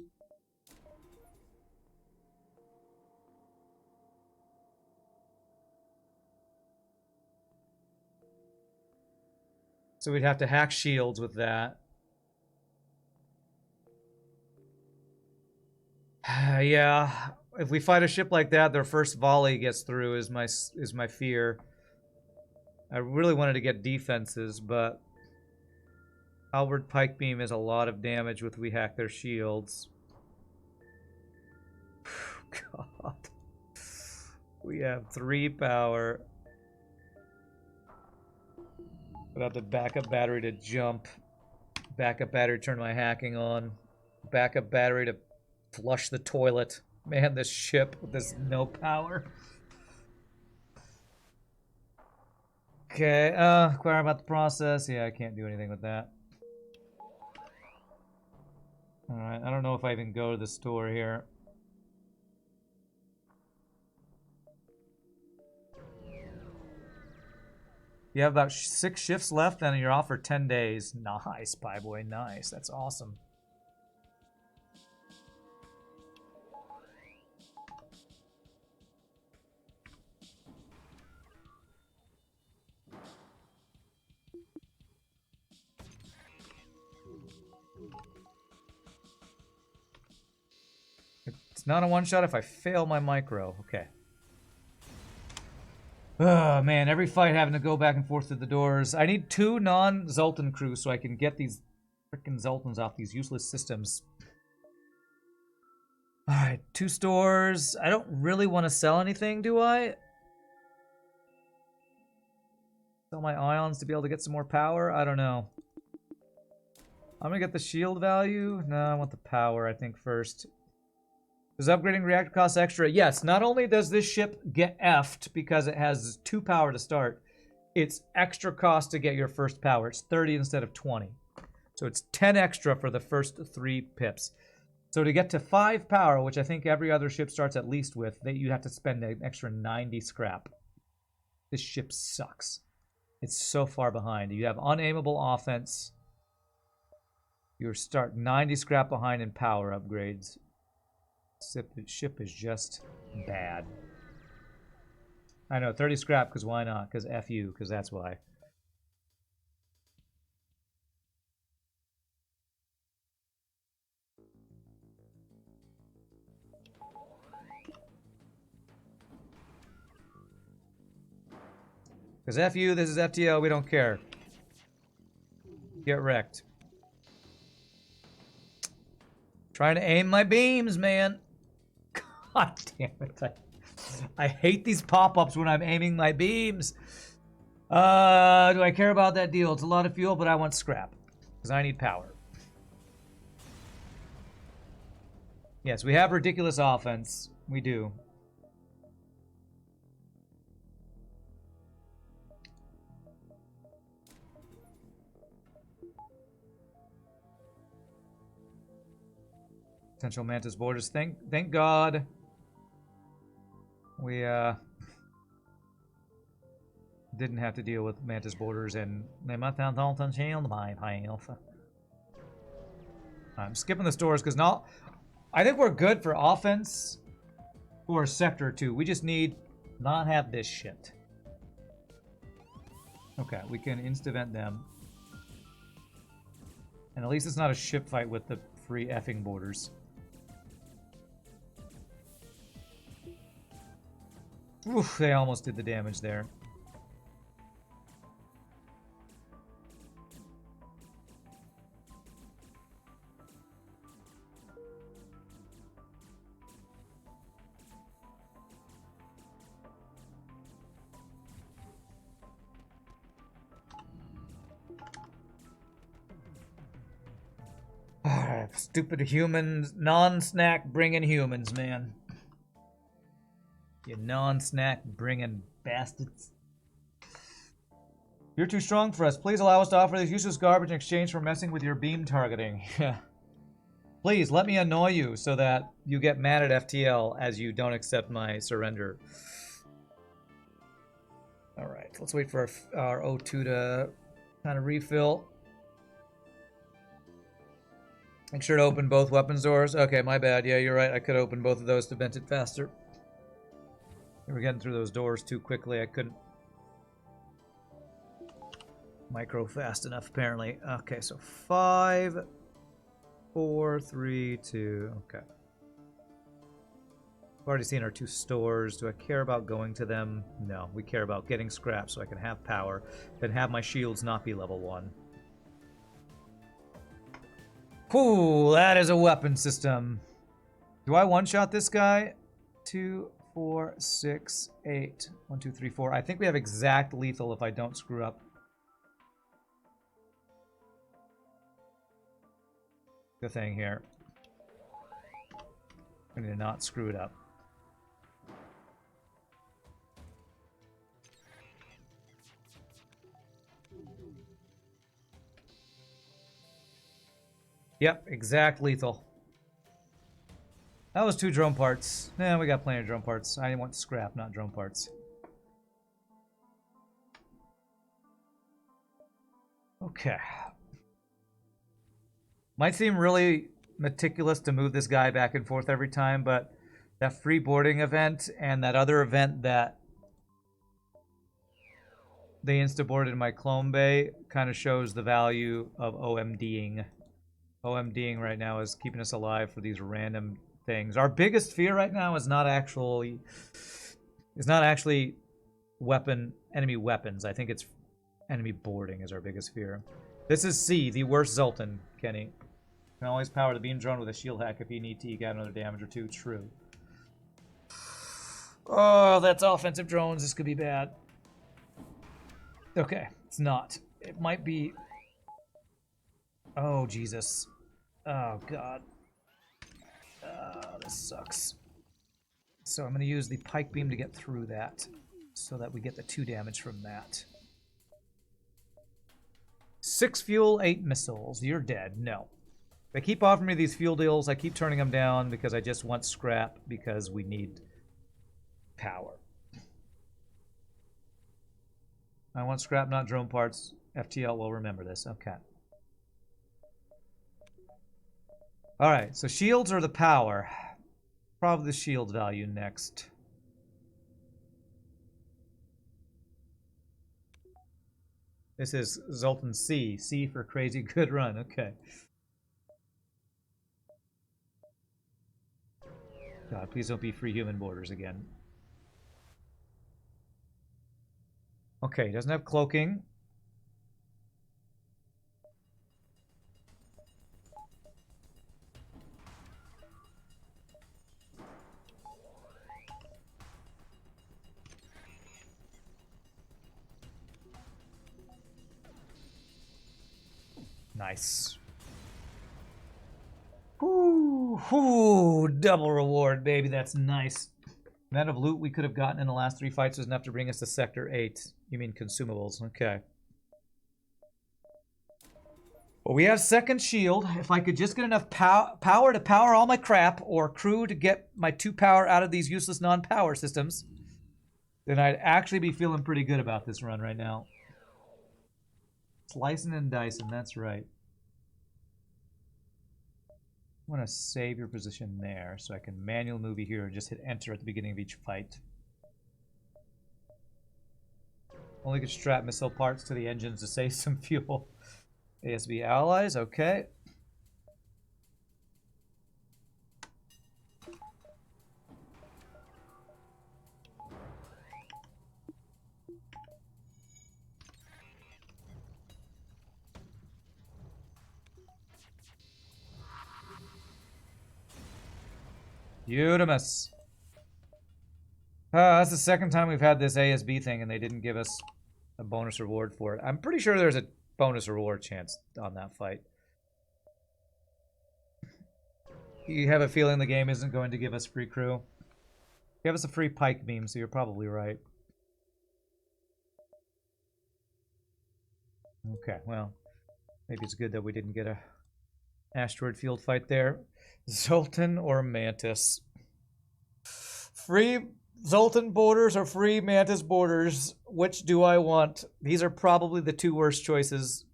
So we'd have to hack shields with that. Yeah, if we fight a ship like that, their first volley gets through is my fear. I really wanted to get defenses, but Halberd Pike Beam is a lot of damage with we hack their shields. God. We have 3 power. Without the backup battery to jump. Backup battery turn my hacking on. backup battery to flush the toilet. Man, this ship with this no power. Okay, inquire about the process. Yeah, I can't do anything with that. Alright, I don't know if I even go to the store here. You have about 6 shifts left and you're off for 10 days. Nice, Pie Boy, nice. That's awesome. It's not a one-shot if I fail my micro. Okay. Oh, man, every fight having to go back and forth through the doors. I need 2 non-Zoltan crews so I can get these frickin' Zoltans off these useless systems. Alright, 2 stores. I don't really want to sell anything, do I? Sell my ions to be able to get some more power? I don't know. I'm gonna get the shield value. No, I want the power, I think, first. Does upgrading reactor cost extra? Yes, not only does this ship get effed because it has 2 power to start, it's extra cost to get your first power. It's 30 instead of 20. So it's 10 extra for the first 3 pips. So to get to 5 power, which I think every other ship starts at least with, you have to spend an extra 90 scrap. This ship sucks. It's so far behind. You have unaimable offense. You start 90 scrap behind in power upgrades. Ship is just bad. I know, 30 scrap, because why not? Because F you, because that's why. Because F you, this is FTL, we don't care. Get wrecked. Trying to aim my beams, man. God damn it. I hate these pop-ups when I'm aiming my beams. Do I care about that deal? It's a lot of fuel, but I want scrap. Because I need power. Yes, we have ridiculous offense. We do. Potential Mantis borders. Thank God. We didn't have to deal with Mantis borders and I'm skipping the stores because I think we're good for offense for Sector 2. We just need not have this shit. Okay, we can insta-vent them. And at least it's not a ship fight with the free effing borders. Oof, they almost did the damage there. Stupid humans, non-snack bringing humans, man. You non-snack bringing bastards. You're too strong for us. Please allow us to offer this useless garbage in exchange for messing with your beam targeting. Please, let me annoy you so that you get mad at FTL as you don't accept my surrender. Alright, let's wait for our O2 to kind of refill. Make sure to open both weapons doors. Okay, my bad. Yeah, you're right. I could open both of those to vent it faster. We were getting through those doors too quickly. I couldn't micro fast enough, apparently. Okay, so 5, 4, 3, 2. Okay. We've already seen our 2 stores. Do I care about going to them? No. We care about getting scrap so I can have power and have my shields not be level 1. Ooh, that is a weapon system. Do I one-shot this guy? 2, 4, 6, 8. 1, 2, 3, 4. I think we have exact lethal if I don't screw up. The thing here. I need to not screw it up. Yep, exact lethal. That was 2 drone parts. Nah, we got plenty of drone parts. I want scrap, not drone parts. Okay. Might seem really meticulous to move this guy back and forth every time, but that free boarding event and that other event that they insta-boarded in my clone bay kind of shows the value of OMDing. OMDing right now is keeping us alive for these random things. Our biggest fear right now is not actually enemy weapons. I think it's enemy boarding is our biggest fear. This is C, the worst Zoltan, Kenny. You can always power the beam drone with a shield hack if you need to eke out another damage or 2. True. Oh, that's offensive drones. This could be bad. Okay, it's not. It might be... Oh, Jesus. Oh, God. This sucks. So I'm going to use the pike beam to get through that so that we get the 2 damage from that. 6 fuel, 8 missiles. You're dead. No. They keep offering me these fuel deals. I keep turning them down because I just want scrap because we need power. I want scrap, not drone parts. FTL will remember this. Okay. Alright, so shields are the power. Probably the shield value next. This is Zoltan C. C for crazy good run. Okay. God, please don't be free human borders again. Okay, doesn't have cloaking. Nice. Ooh, double reward, baby. That's nice. The amount of loot we could have gotten in the last 3 fights was enough to bring us to Sector 8. You mean consumables. Okay. Well, we have second shield. If I could just get enough power to power all my crap, or crew to get my 2 power out of these useless non-power systems, then I'd actually be feeling pretty good about this run right now. Slicing and dicing, that's right. I want to save your position there so I can manual move you here and just hit enter at the beginning of each fight. Only can strap missile parts to the engines to save some fuel. ASB allies, okay. Utimus. That's the second time we've had this ASB thing and they didn't give us a bonus reward for it. I'm pretty sure there's a bonus reward chance on that fight. You have a feeling the game isn't going to give us free crew? Give us a free pike beam, so you're probably right. Okay, well, maybe it's good that we didn't get a asteroid field fight there. Zoltan or Mantis? Free Zoltan borders or free Mantis borders? Which do I want? These are probably the 2 worst choices.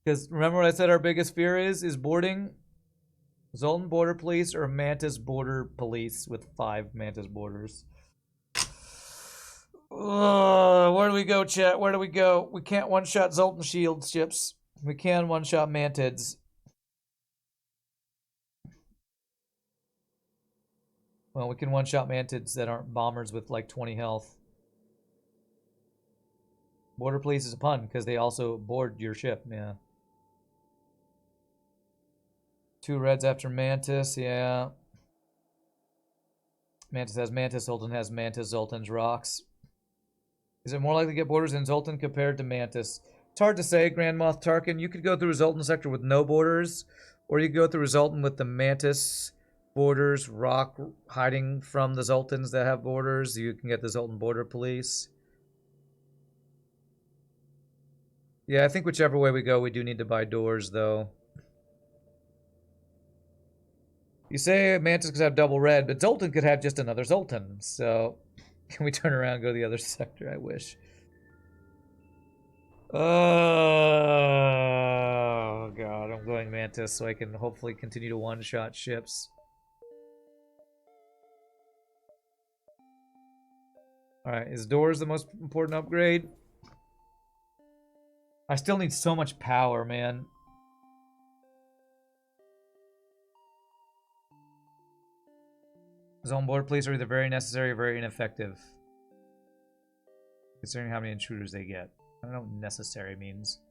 Because remember what I said our biggest fear is boarding? Zoltan border police or Mantis border police with 5 Mantis borders. Where do we go, chat? Where do we go? We can't one-shot Zoltan shield ships. We can one-shot Mantids. Well, we can one-shot Mantids that aren't bombers with like 20 health. Border police is a pun because they also board your ship, yeah. 2 reds after Mantis, yeah. Mantis has Mantis, Zoltan has Mantis, Zoltan's rocks. Is it more likely to get borders in Zoltan compared to Mantis? It's hard to say, Grand Moff Tarkin. You could go through Zoltan sector with no borders, or you could go through Zoltan with the Mantis borders, rock hiding from the Zoltans that have borders. You can get the Zoltan border police. Yeah, I think whichever way we go, we do need to buy doors, though. You say Mantis could have double red, but Zoltan could have just another Zoltan. So, can we turn around and go to the other sector? I wish. Oh, God. I'm going Mantis so I can hopefully continue to one-shot ships. Alright, is doors the most important upgrade? I still need so much power, man. Zone board police are either very necessary or very ineffective. Considering how many intruders they get. I don't know what necessary means.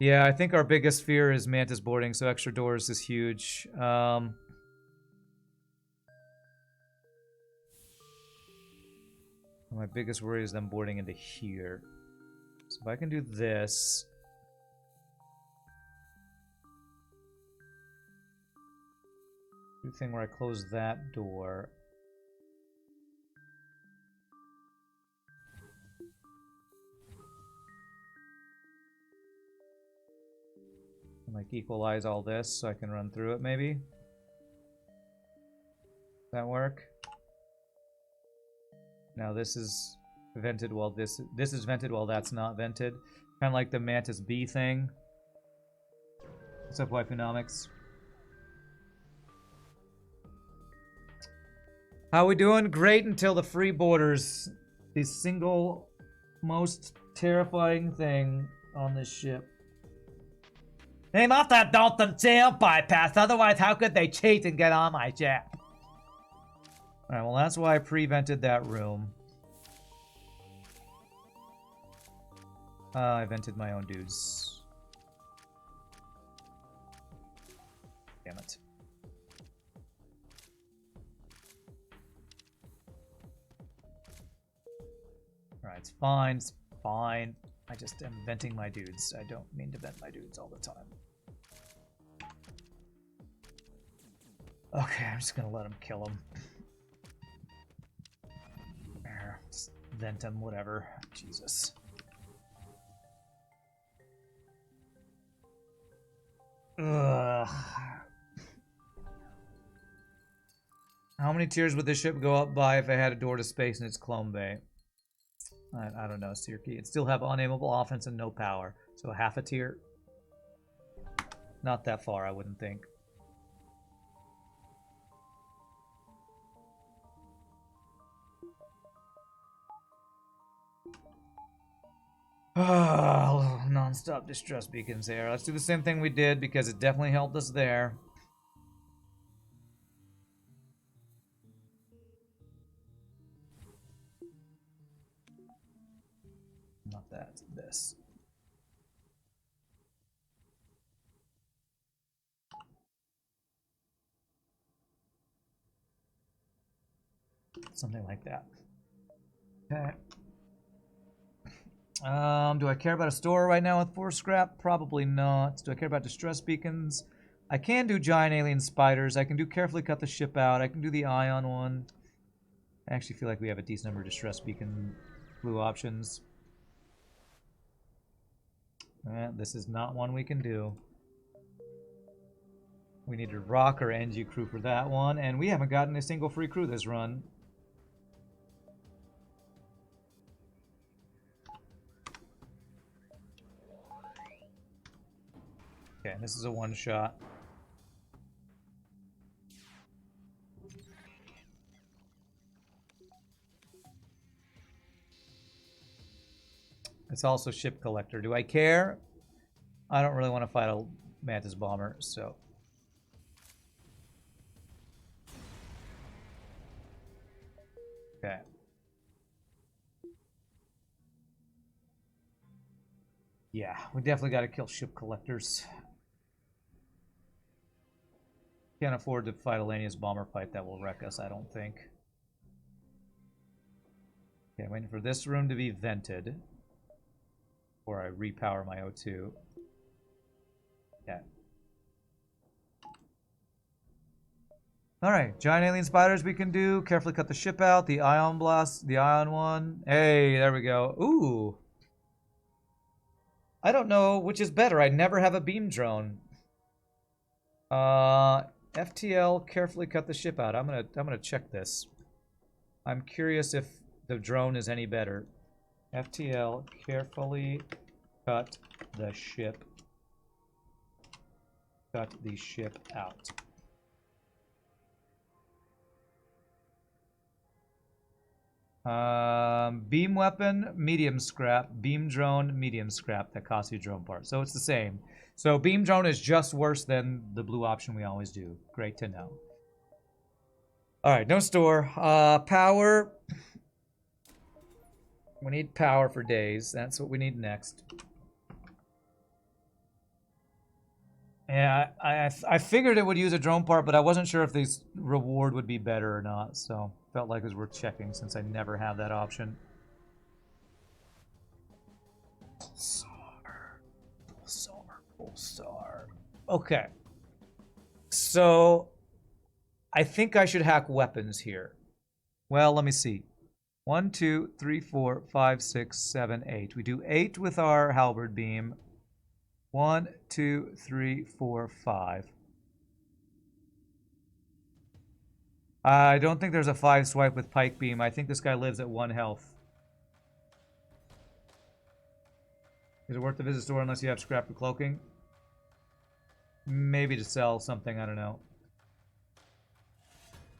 Yeah, I think our biggest fear is Mantis boarding, so extra doors is huge. My biggest worry is them boarding into here. So if I can do this... Do the thing where I close that door. And like equalize all this so I can run through it maybe. Does that work? Now this is vented while this is vented while that's not vented. Kind of like the Mantis B thing. What's up, Waifunomics? How we doing? Great until the free borders. The single most terrifying thing on this ship. They must have done some jail bypass, otherwise how could they cheat and get on my ship? Alright, well that's why I pre-vented that room. I vented my own dudes. Damn it. Alright, it's fine, it's fine. I just am venting my dudes. I don't mean to vent my dudes all the time. Okay, I'm just gonna let him kill him. There, just vent him, whatever. Jesus. Ugh. How many tiers would this ship go up by if I had a door to space in its clone bay? I don't know, Sirki. It'd still have unaimable offense and no power. So half a tier? Not that far, I wouldn't think. Non-stop distress beacons there. Let's do the same thing we did because it definitely helped us there. Not that, this. Something like that. Okay. Do I care about a store right now with 4 scrap? Probably not. Do I care about distress beacons? I can do giant alien spiders. I can do carefully cut the ship out. I can do the ion one. I actually feel like we have a decent number of distress beacon blue options. This is not one we can do. We need a rock or NG crew for that one, and we haven't gotten a single free crew this run. Okay, this is a one-shot. It's also ship collector. Do I care? I don't really want to fight a Mantis bomber, so... Okay. Yeah, we definitely got to kill ship collectors. Can't afford to fight a Lanius bomber fight that will wreck us, I don't think. Okay, I'm waiting for this room to be vented before I repower my O2. Yeah. Alright, giant alien spiders we can do. Carefully cut the ship out. The ion blast, the ion one. Hey, there we go. Ooh. I don't know which is better. I never have a beam drone. FTL, carefully cut the ship out. I'm gonna check this. I'm curious if the drone is any better. FTL, carefully cut the ship. Cut the ship out. Beam weapon, medium scrap. Beam drone, medium scrap. That costs you drone parts. So it's the same. So beam drone is just worse than the blue option we always do. Great to know. Alright, no store. Power. We need power for days. That's what we need next. Yeah, I figured it would use a drone part, but I wasn't sure if this reward would be better or not, so felt like it was worth checking since I never have that option. Pulsar. Okay. So, I think I should hack weapons here. Well, let me see. 1, 2, 3, 4, 5, 6, 7, 8. We do 8 with our halberd beam. 1, 2, 3, 4, 5. I don't think there's a 5 swipe with pike beam. I think this guy lives at 1 health. Is it worth to visit store unless you have scrap for cloaking? Maybe to sell something, I don't know.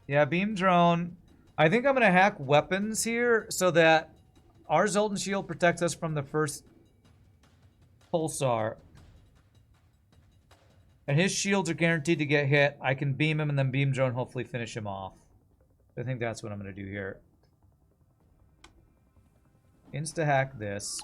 Yeah, beam drone. I think I'm going to hack weapons here so that our Zoltan shield protects us from the first pulsar. And his shields are guaranteed to get hit. I can beam him and then beam drone hopefully finish him off. I think that's what I'm going to do here. Insta-hack this.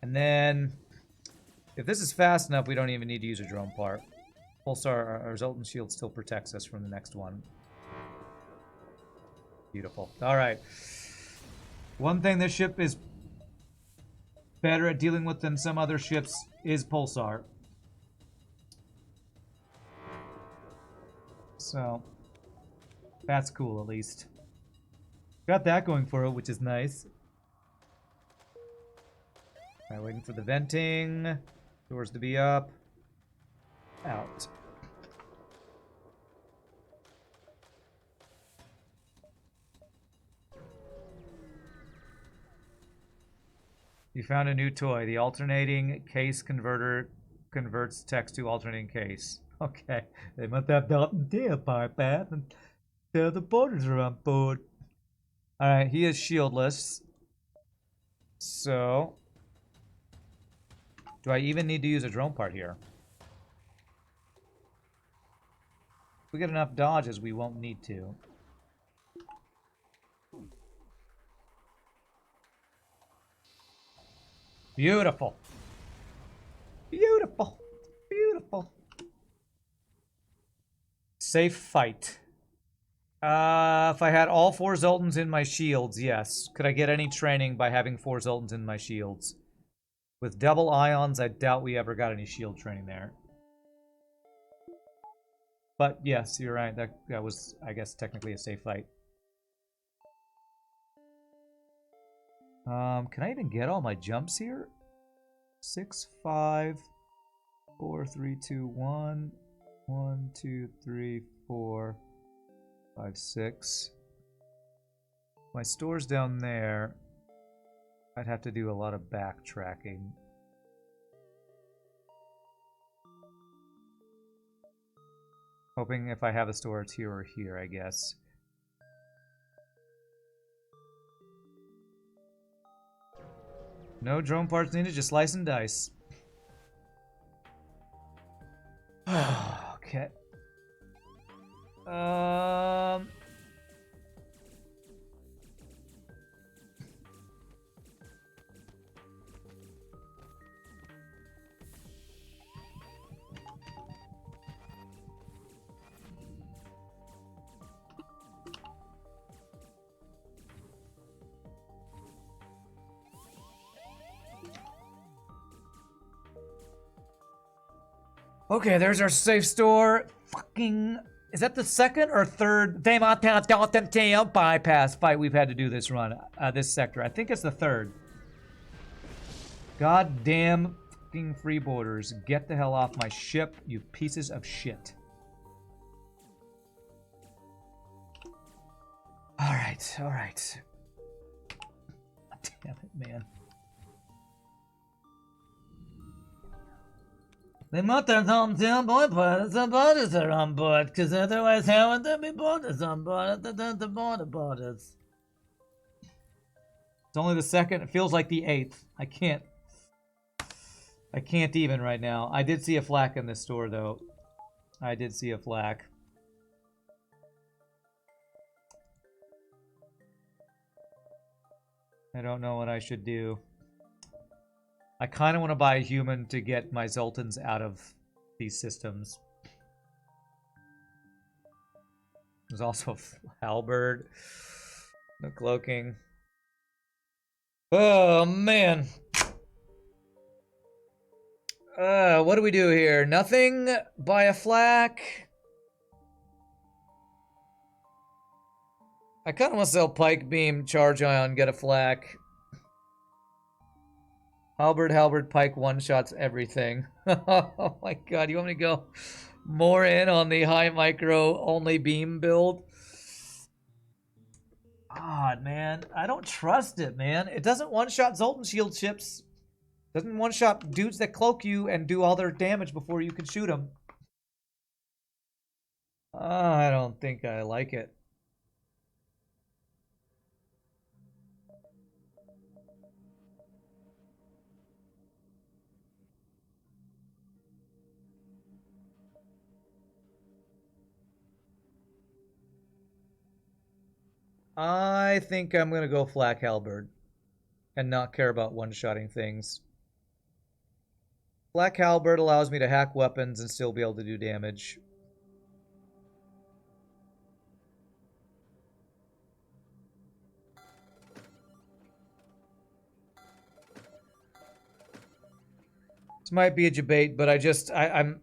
And then, if this is fast enough, we don't even need to use a drone part. Pulsar, our Zoltan shield still protects us from the next one. Beautiful. Alright. One thing this ship is better at dealing with than some other ships is Pulsar. So, that's cool at least. Got that going for it, which is nice. Alright, waiting for the venting. Doors to be up. Out. You found a new toy. The alternating case converter converts text to alternating case. Okay. They must have done the part bad and the boarders are on board. Alright, he is shieldless. So, do I even need to use a drone part here? If we get enough dodges, we won't need to. Beautiful. Beautiful. Beautiful. Safe fight. If I had all 4 Zoltans in my shields, yes. Could I get any training by having 4 Zoltans in my shields? With double ions, I doubt we ever got any shield training there. But yes, you're right. That was, I guess, technically a safe fight. Can I even get all my jumps here? 6, 5, 4, 3, 2, 1. 1, 2, 3, 4, 5, 6. My store's down there. I'd have to do a lot of backtracking. Hoping if I have a store, it's here or here, I guess. No drone parts needed, just slice and dice. Okay. Okay, there's our safe store. Fucking... Is that the second or third bypass fight we've had to do this run? This sector. I think it's the third. Goddamn fucking freeboarders. Get the hell off my ship, you pieces of shit. Alright, alright. Damn it, man. They must have told them boy put the borders are on board, because otherwise how would there be borders on board? The borders. It's only the second. It feels like the 8th. I can't even right now. I did see a flak in this store, though. I did see a flak. I don't know what I should do. I kind of want to buy a human to get my Zoltans out of these systems. There's also a halberd. No cloaking. Oh, man. What do we do here? Nothing? Buy a flak? I kind of want to sell pike beam, charge ion, get a flak. Halberd, pike, one-shots everything. Oh my god, you want me to go more in on the high micro only beam build? God, man. I don't trust it, man. It doesn't one-shot Zoltan shield ships. Doesn't one-shot dudes that cloak you and do all their damage before you can shoot them. I don't think I like it. I think I'm going to go flak halberd and not care about one-shotting things. Flak halberd allows me to hack weapons and still be able to do damage. This might be a debate, but I'm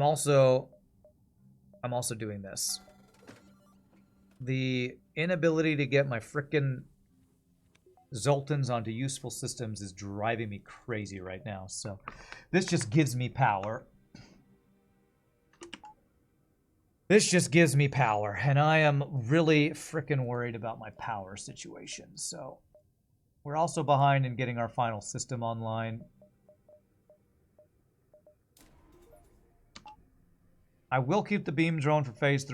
also doing this. The inability to get my frickin' Zoltans onto useful systems is driving me crazy right now. So this just gives me power. This just gives me power, and I am really frickin' worried about my power situation. So we're also behind in getting our final system online. I will keep the beam drone for phase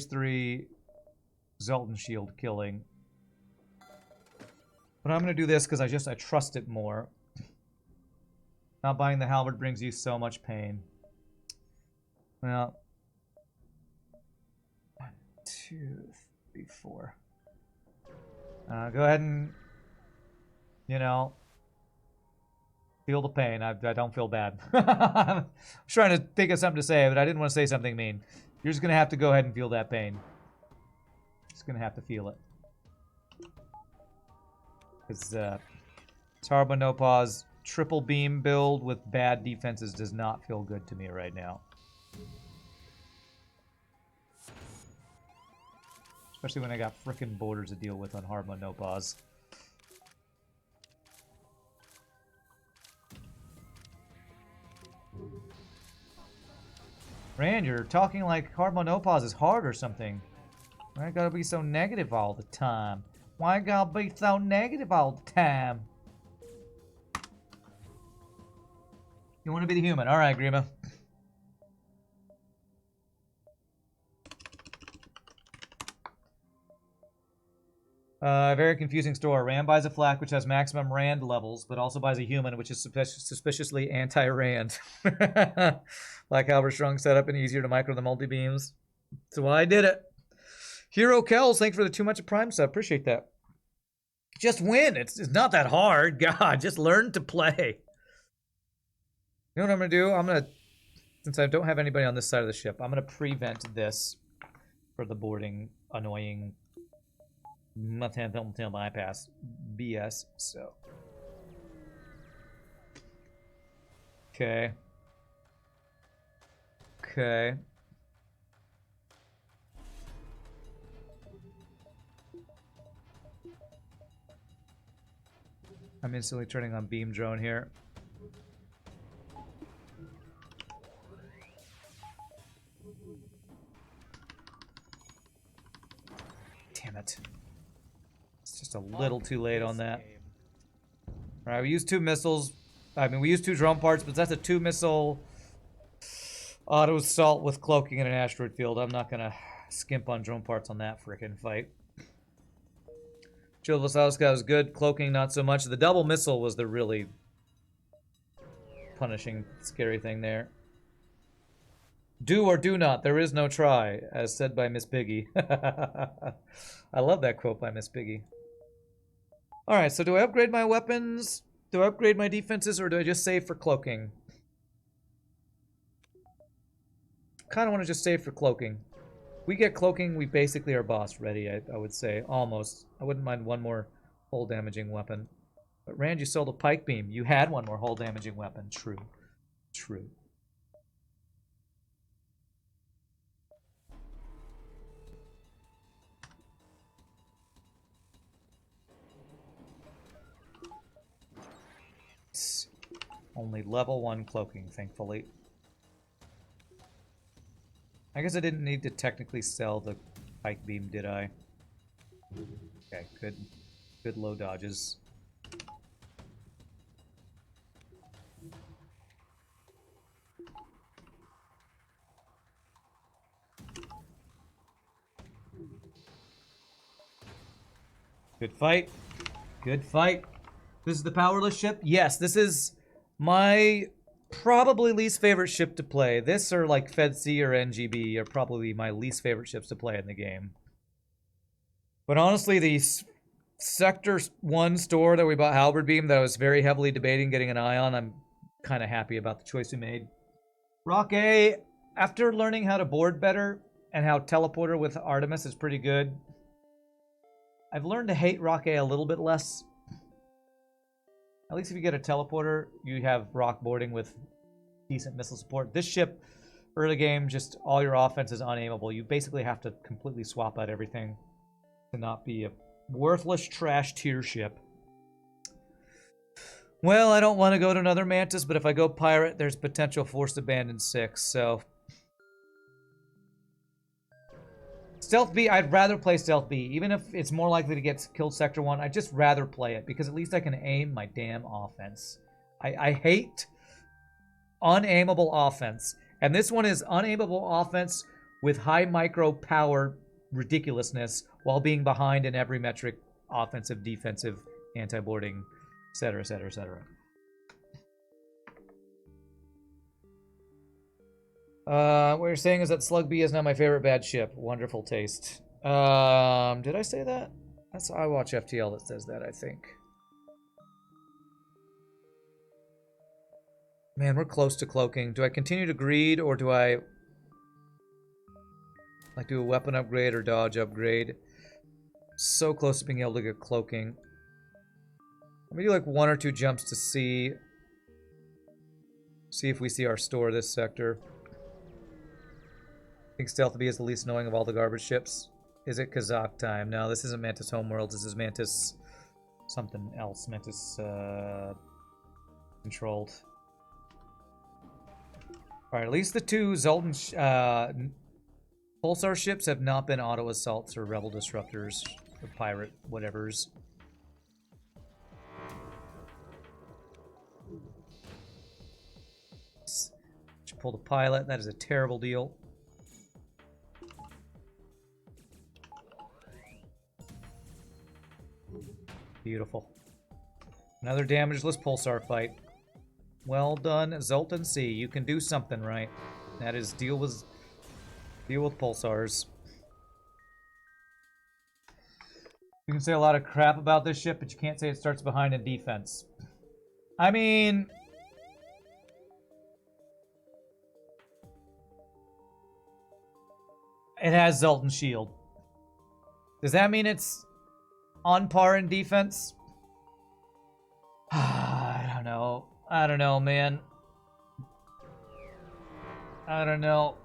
3 Zoltan shield killing. But I'm going to do this because I trust it more. Not buying the halberd brings you so much pain. Well, 1, 2, 3, 4. Go ahead and, you know, feel the pain. I don't feel bad. I was trying to think of something to say, but I didn't want to say something mean. You're just going to have to go ahead and feel that pain. Just going to have to feel it. Because Tarba No Pause triple beam build with bad defenses does not feel good to me right now. Especially when I got frickin' borders to deal with on Hardma No Pause. Rand, you're talking like Hardma No Pause is hard or something. Why gotta be so negative all the time? Why gotta be so negative all the time? You want to be the human. Alright, Grima. Very confusing store. Rand buys a flak, which has maximum Rand levels, but also buys a human, which is suspiciously anti-Rand. Black Halberd strong setup and easier to micro the multi-beams. That's why I did it. Hero Kells, thanks for the too much of Prime sub. Appreciate that. Just win. It's not that hard. God, just learn to play. You know what I'm going to do? I'm going to, since I don't have anybody on this side of the ship, I'm going to prevent this for the boarding annoying bypass BS. So. Okay. Okay. I'm instantly turning on beam drone here. Damn it. It's just a little too late on that. Alright, we used 2 missiles. I mean, we used 2 drone parts, but that's a 2-missile auto assault with cloaking in an asteroid field. I'm not gonna skimp on drone parts on that frickin' fight. Chill Vasauska was good. Cloaking, not so much. The double missile was the really punishing, scary thing there. Do or do not. There is no try, as said by Miss Piggy. I love that quote by Miss Piggy. Alright, so do I upgrade my weapons? Do I upgrade my defenses, or do I just save for cloaking? Kind of want to just save for cloaking. We get cloaking, we basically are boss ready, I would say. Almost. I wouldn't mind one more hull damaging weapon. But Rand, you sold a pike beam. You had one more hull damaging weapon. True. True. It's only level 1 cloaking, thankfully. I guess I didn't need to technically sell the pike beam, did I? Okay, good low dodges. Good fight. Good fight. This is the powerless ship? Yes, this is my probably least favorite ship to play. This or like FedC or NGB are probably my least favorite ships to play in the game. But honestly, the Sector 1 store that we bought Halberd Beam that I was very heavily debating getting an eye on, I'm kind of happy about the choice we made. Rock A, after learning how to board better and how teleporter with Artemis is pretty good, I've learned to hate Rock A a little bit less. At least if you get a teleporter, you have rock boarding with decent missile support. This ship, early game, just all your offense is unaimable. You basically have to completely swap out everything to not be a worthless trash tier ship. Well, I don't want to go to another Mantis, but if I go Pirate, there's potential Forced Abandon 6, so... Stealth B, I'd rather play Stealth B. Even if it's more likely to get killed Sector 1, I'd just rather play it, because at least I can aim my damn offense. I hate unaimable offense. And this one is unaimable offense with high micro power ridiculousness while being behind in every metric, offensive, defensive, anti-boarding, etc., etc., etc. What you're saying is that Slug B is not my favorite bad ship. Wonderful taste. Did I say that? That's I watch FTL that says that, I think. Man, we're close to cloaking. Do I continue to greed, or do I like do a weapon upgrade or dodge upgrade? So close to being able to get cloaking. Let me do like 1 or 2 jumps to see if we see our store this sector. I think Stealth B is the least annoying of all the garbage ships. Is it Kazakh time? No, this isn't Mantis Homeworlds. This is Mantis something else. Mantis controlled. Alright, at least the 2 Zoltan Pulsar ships have not been auto assaults or rebel disruptors or pirate whatevers. Should pull the pilot. That is a terrible deal. Beautiful. Another damageless pulsar fight. Well done, Zoltan C. You can do something right. That is deal with pulsars. You can say a lot of crap about this ship, but you can't say it starts behind in defense. I mean, it has Zoltan Shield. Does that mean it's on par in defense? I don't know. I don't know, man. I don't know.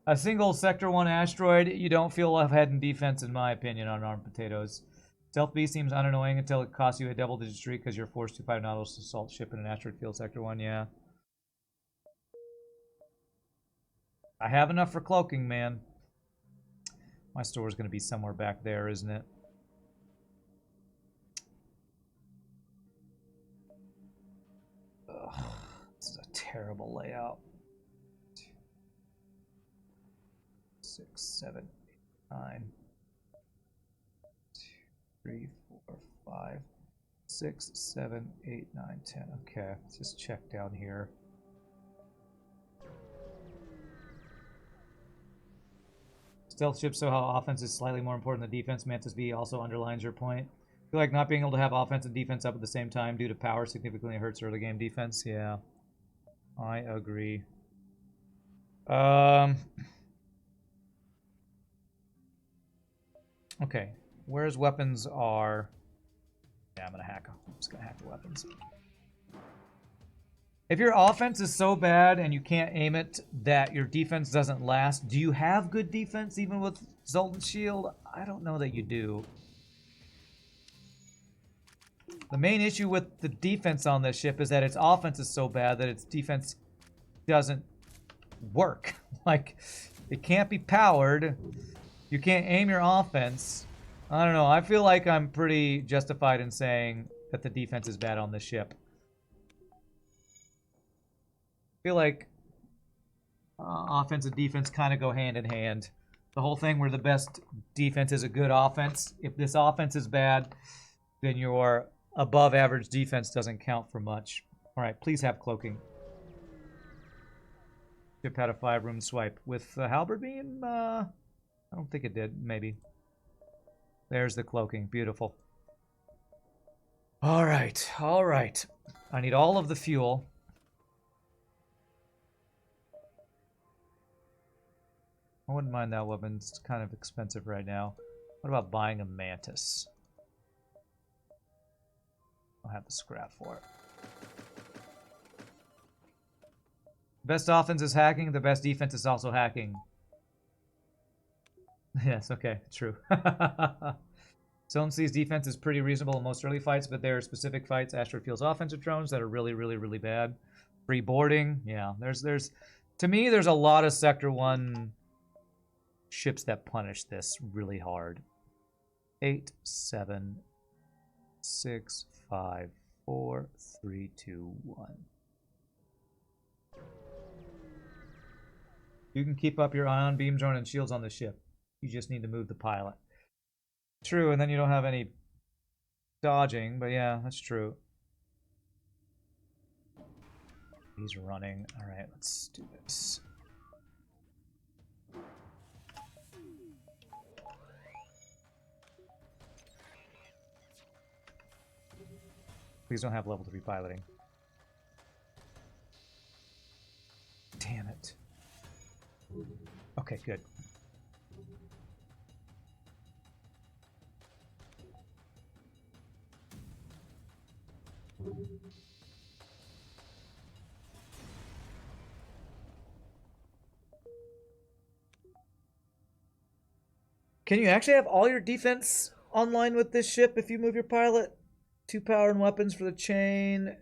A single Sector 1 asteroid, you don't feel ahead in defense, in my opinion, on armed potatoes. Stealth B seems unannoying until it costs you a double-digit streak because you're forced to fight an Nautilus assault ship in an asteroid field Sector 1, yeah. I have enough for cloaking, man. My store is going to be somewhere back there, isn't it? Ugh, this is a terrible layout. 6, 7, 8, 9, 2, 3, 4, 5, 6, 7, 8, 9, 10. Okay, let's just check down here. Stealth ship, so how offense is slightly more important than defense. Mantis B also underlines your point. I feel like not being able to have offense and defense up at the same time due to power significantly hurts early game defense. Yeah, I agree. Okay, where's weapons are... Yeah, I'm just gonna hack the weapons. If your offense is so bad and you can't aim it that your defense doesn't last, do you have good defense even with Zoltan's shield? I don't know that you do. The main issue with the defense on this ship is that its offense is so bad that its defense doesn't work. Like, it can't be powered. You can't aim your offense. I don't know. I feel like I'm pretty justified in saying that the defense is bad on this ship. I feel like offense and defense kind of go hand in hand. The whole thing where the best defense is a good offense. If this offense is bad, then your above average defense doesn't count for much. All right, please have cloaking. Ship had a 5-room swipe. With the halberd beam, I don't think it did. Maybe. There's the cloaking. Beautiful. All right, all right. I need all of the fuel. I wouldn't mind that weapon. It's kind of expensive right now. What about buying a mantis? I'll have the scrap for it. Best offense is hacking. The best defense is also hacking. Yes, okay, true. Zoltan C's defense is pretty reasonable in most early fights, but there are specific fights, Asteroid Field's offensive drones, that are really, really, really bad. Free boarding, yeah. To me, there's a lot of Sector 1 ships that punish this really hard. 8, 7, 6, 5, 4, 3, 2, 1. You can keep up your ion beam drone and shields on the ship. You just need to move the pilot. True, and then you don't have any dodging, but yeah, that's true. He's running. Alright, let's do this. Please don't have level 3 piloting. Damn it. Okay, good. Can you actually have all your defense online with this ship if you move your pilot? 2 power and weapons for the chain.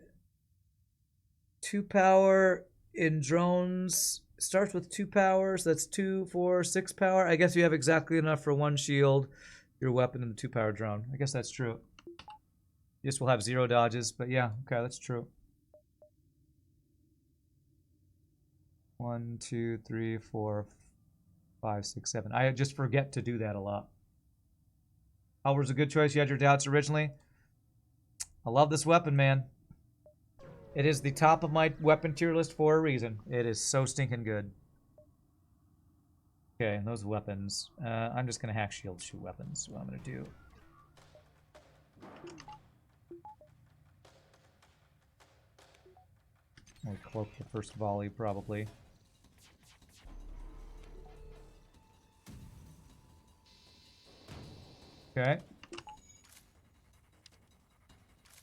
2 power in drones. Starts with 2 power, so that's 2, 4, 6 power. I guess you have exactly enough for 1 shield, your weapon, and the 2 power drone. I guess that's true. This will have 0 dodges, but yeah, okay, that's true. 1, 2, 3, 4, 5, 6, 7. I just forget to do that a lot. Halberd's a good choice. You had your doubts originally. I love this weapon, man. It is the top of my weapon tier list for a reason. It is so stinking good. Okay, and those weapons. I'm just going to hack shield shoot weapons. What I'm going to do. I'll cloak the first volley, probably. Okay.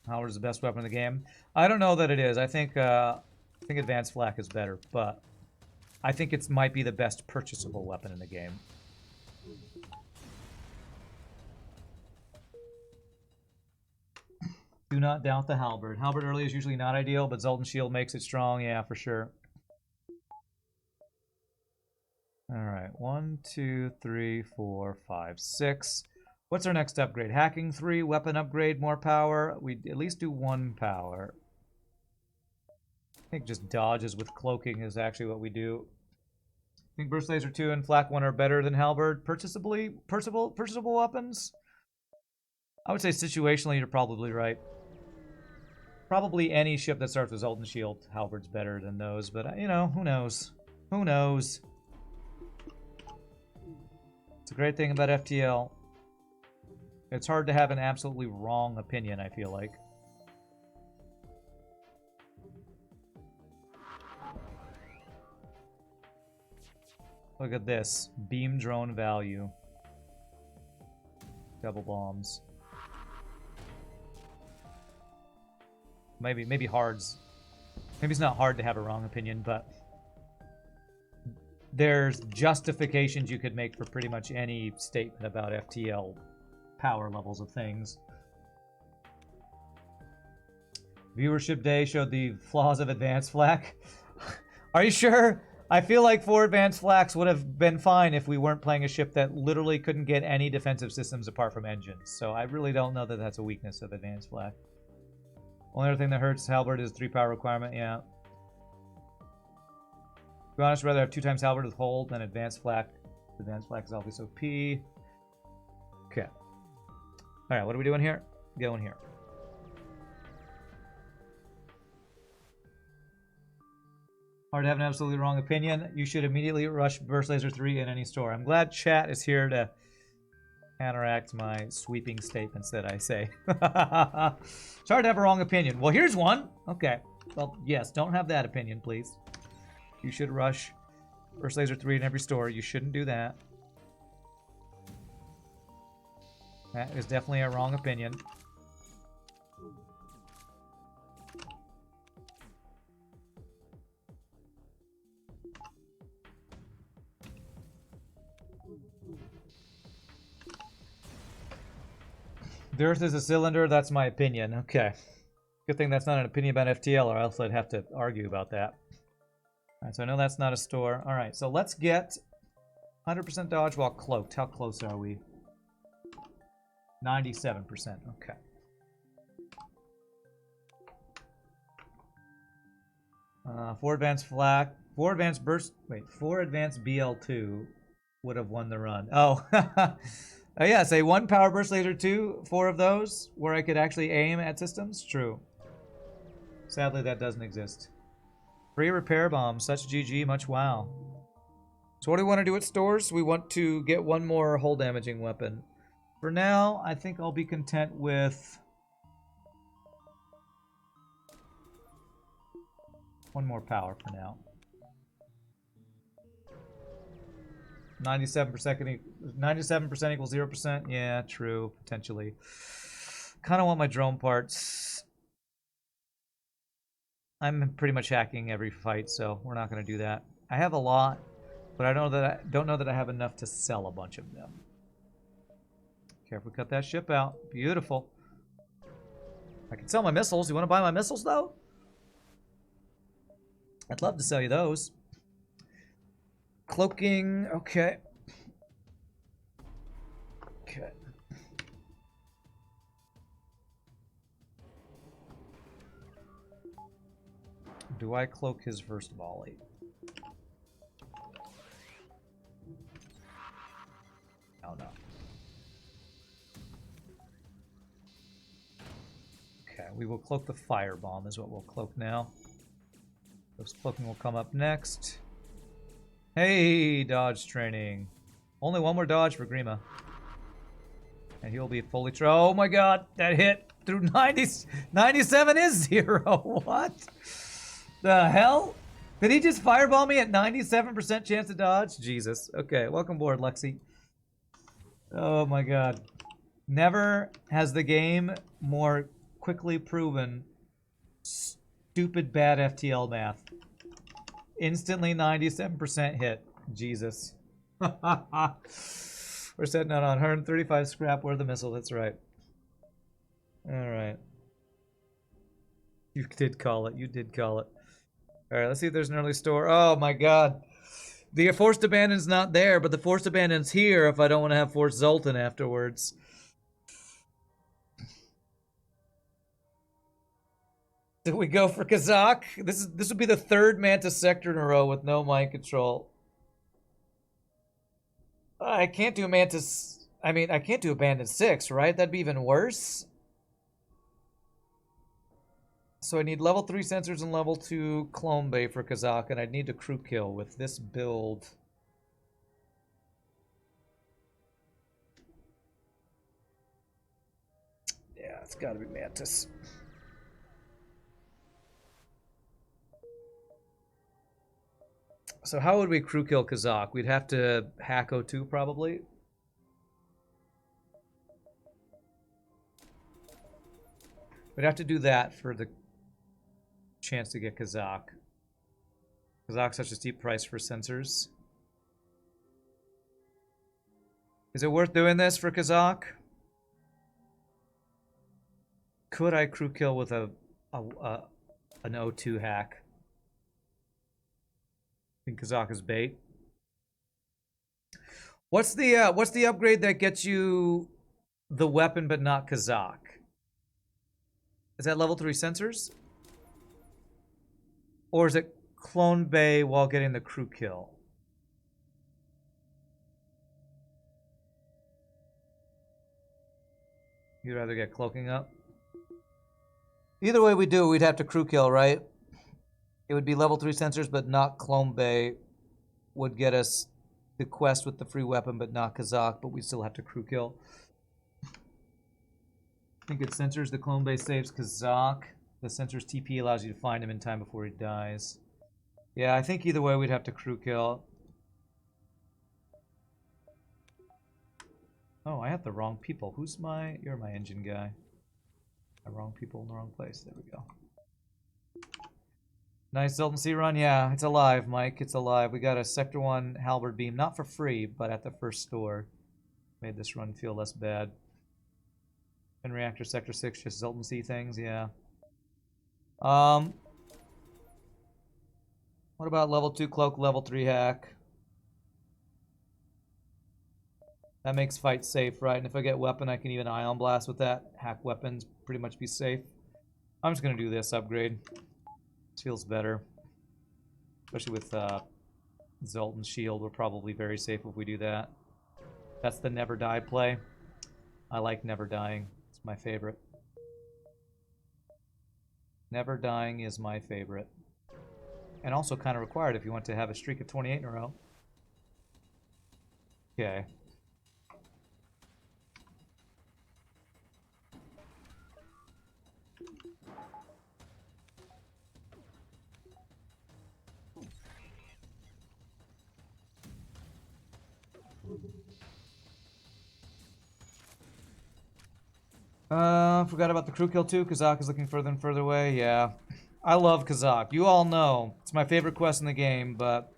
Howard's the best weapon in the game. I don't know that it is. I think advanced flak is better, but I think it might be the best purchasable weapon in the game. Do not doubt the halberd. Halberd early is usually not ideal, but Zoltan shield makes it strong. Yeah, for sure. Alright, 1, 2, 3, 4, 5, 6. What's our next upgrade? Hacking 3, weapon upgrade, more power. We at least do 1 power. I think just dodges with cloaking is actually what we do. I think Burst Laser 2 and Flak 1 are better than Halberd. Purchasable weapons? I would say situationally you're probably right. Probably any ship that starts with Zoltan Shield, Halberd's better than those, but you know, who knows? Who knows? It's a great thing about FTL. It's hard to have an absolutely wrong opinion, I feel like. Look at this. Beam drone value. Double bombs. Maybe hard's... Maybe it's not hard to have a wrong opinion, but... There's justifications you could make for pretty much any statement about FTL power levels of things. Viewership day showed the flaws of advanced flak. Are you sure? I feel like 4 advanced flaks would have been fine if we weren't playing a ship that literally couldn't get any defensive systems apart from engines. So I really don't know that that's a weakness of advanced flak. Only other thing that hurts Halberd is 3 power requirement, yeah. To be honest, I'd rather have 2 times Halberd with hold than advanced flak. Advanced flak is obviously OP. Okay. Alright, what are we doing here? Going here. Hard to have an absolutely wrong opinion. You should immediately rush Burst Laser 3 in any store. I'm glad chat is here to counteract my sweeping statements that I say. It's hard to have a wrong opinion. Well, here's one. Okay. Well, yes, don't have that opinion, please. You should rush Burst Laser 3 in every store. You shouldn't do that. That is definitely a wrong opinion. The Earth is a cylinder, that's my opinion. Okay. Good thing that's not an opinion about FTL, or else I'd have to argue about that. Alright, so I know that's not a store. Alright, so let's get 100% dodge while cloaked. How close are we? 97%. Okay. Four advanced flak. 4 advanced burst. Wait, 4 advanced BL2 would have won the run. Oh. Oh yeah, say 1 power burst laser 2, 4 of those, where I could actually aim at systems? True. Sadly, that doesn't exist. Free repair bombs, such GG, much wow. So what do we want to do at stores? We want to get 1 more hull damaging weapon. For now, I think I'll be content with 1 more power for now. 97% equals 0%. Yeah, true, potentially. Kind of want my drone parts. I'm pretty much hacking every fight, so we're not going to do that. I have a lot, but I don't know that I have enough to sell a bunch of them. Careful, cut that ship out. Beautiful. I can sell my missiles. You want to buy my missiles, though? I'd love to sell you those. Cloaking, okay. Okay. Do I cloak his first volley? Oh no. Okay, we will cloak the firebomb is what we'll cloak now. This cloaking will come up next. Hey, dodge training. Only 1 more dodge for Grima. And he'll be fully oh my god, that hit through 97 is 0. What the hell? Did he just fireball me at 97% chance to dodge? Jesus. Okay, welcome aboard, Lexi. Oh my god. Never has the game more quickly proven stupid bad FTL math. Instantly 97% hit. Jesus. We're setting out on 135 scrap worth of missile. That's right. Alright. You did call it. You did call it. Alright, let's see if there's an early store. Oh my god. The forced abandon's not there, but the forced abandon's here if I don't want to have forced Zoltan afterwards. Did we go for Kazakh? This would be the third Mantis sector in a row with no mind control. I can't do Mantis. I mean, I can't do Abandon 6, right? That'd be even worse. So I need level 3 sensors and level 2 clone bay for Kazakh, and I'd need to crew kill with this build. Yeah, it's gotta be Mantis. So how would we crew kill Kazakh? We'd have to hack O2 probably. We'd have to do that for the chance to get Kazakh. Kazakh's such a steep price for sensors. Is it worth doing this for Kazakh? Could I crew kill with an O2 hack? I think Kazakh is bait. What's the upgrade that gets you the weapon but not Kazakh? Is that level 3 sensors? Or is it clone bay while getting the crew kill? You'd rather get cloaking up? Either way we do, we'd have to crew kill, right? It would be level 3 sensors, but not clone bay. Would get us the quest with the free weapon, but not Kazakh, but we still have to crew kill. I think it's sensors. The clone bay saves Kazakh. The sensors TP allows you to find him in time before he dies. Yeah, I think either way we'd have to crew kill. Oh, I have the wrong people. You're my engine guy. The wrong people in the wrong place. There we go. Nice Zoltan C run. Yeah, it's alive, Mike. It's alive. We got a Sector 1 halberd beam. Not for free, but at the first store. Made this run feel less bad. And reactor Sector 6, just Zoltan C things. Yeah. What about level 2 cloak, level 3 hack? That makes fight safe, right? And if I get weapon, I can even ion blast with that. Hack weapons, pretty much be safe. I'm just gonna do this upgrade. This feels better. Especially with Zoltan's shield, we're probably very safe if we do that. That's the never die play. I like never dying. It's my favorite. Never dying is my favorite. And also kind of required if you want to have a streak of 28 in a row. Okay. Forgot about the crew kill too. Kazakh is looking further and further away. Yeah. I love Kazakh. You all know. It's my favorite quest in the game, but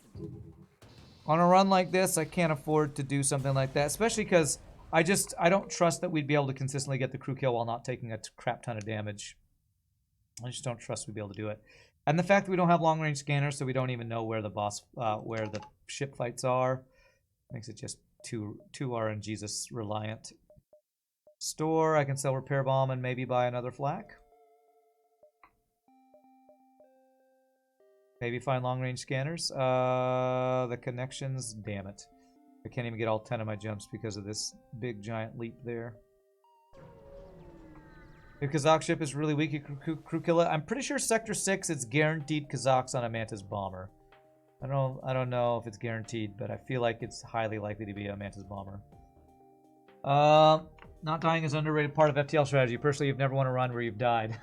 on a run like this, I can't afford to do something like that. Especially because I don't trust that we'd be able to consistently get the crew kill while not taking a crap ton of damage. I just don't trust we'd be able to do it. And the fact that we don't have long-range scanners, so we don't even know where the where the ship fights are, makes it just too RNGesus reliant. Store, I can sell repair bomb and maybe buy another flak. Maybe find long-range scanners. The connections, damn it. I can't even get all 10 of my jumps because of this big giant leap there. If Kazakh ship is really weak, you can crew kill it. I'm pretty sure Sector 6, it's guaranteed Kazakhs on a Mantis bomber. I don't know if it's guaranteed, but I feel like it's highly likely to be a Mantis bomber. Not dying is an underrated part of FTL strategy. Personally, you've never won a run where you've died.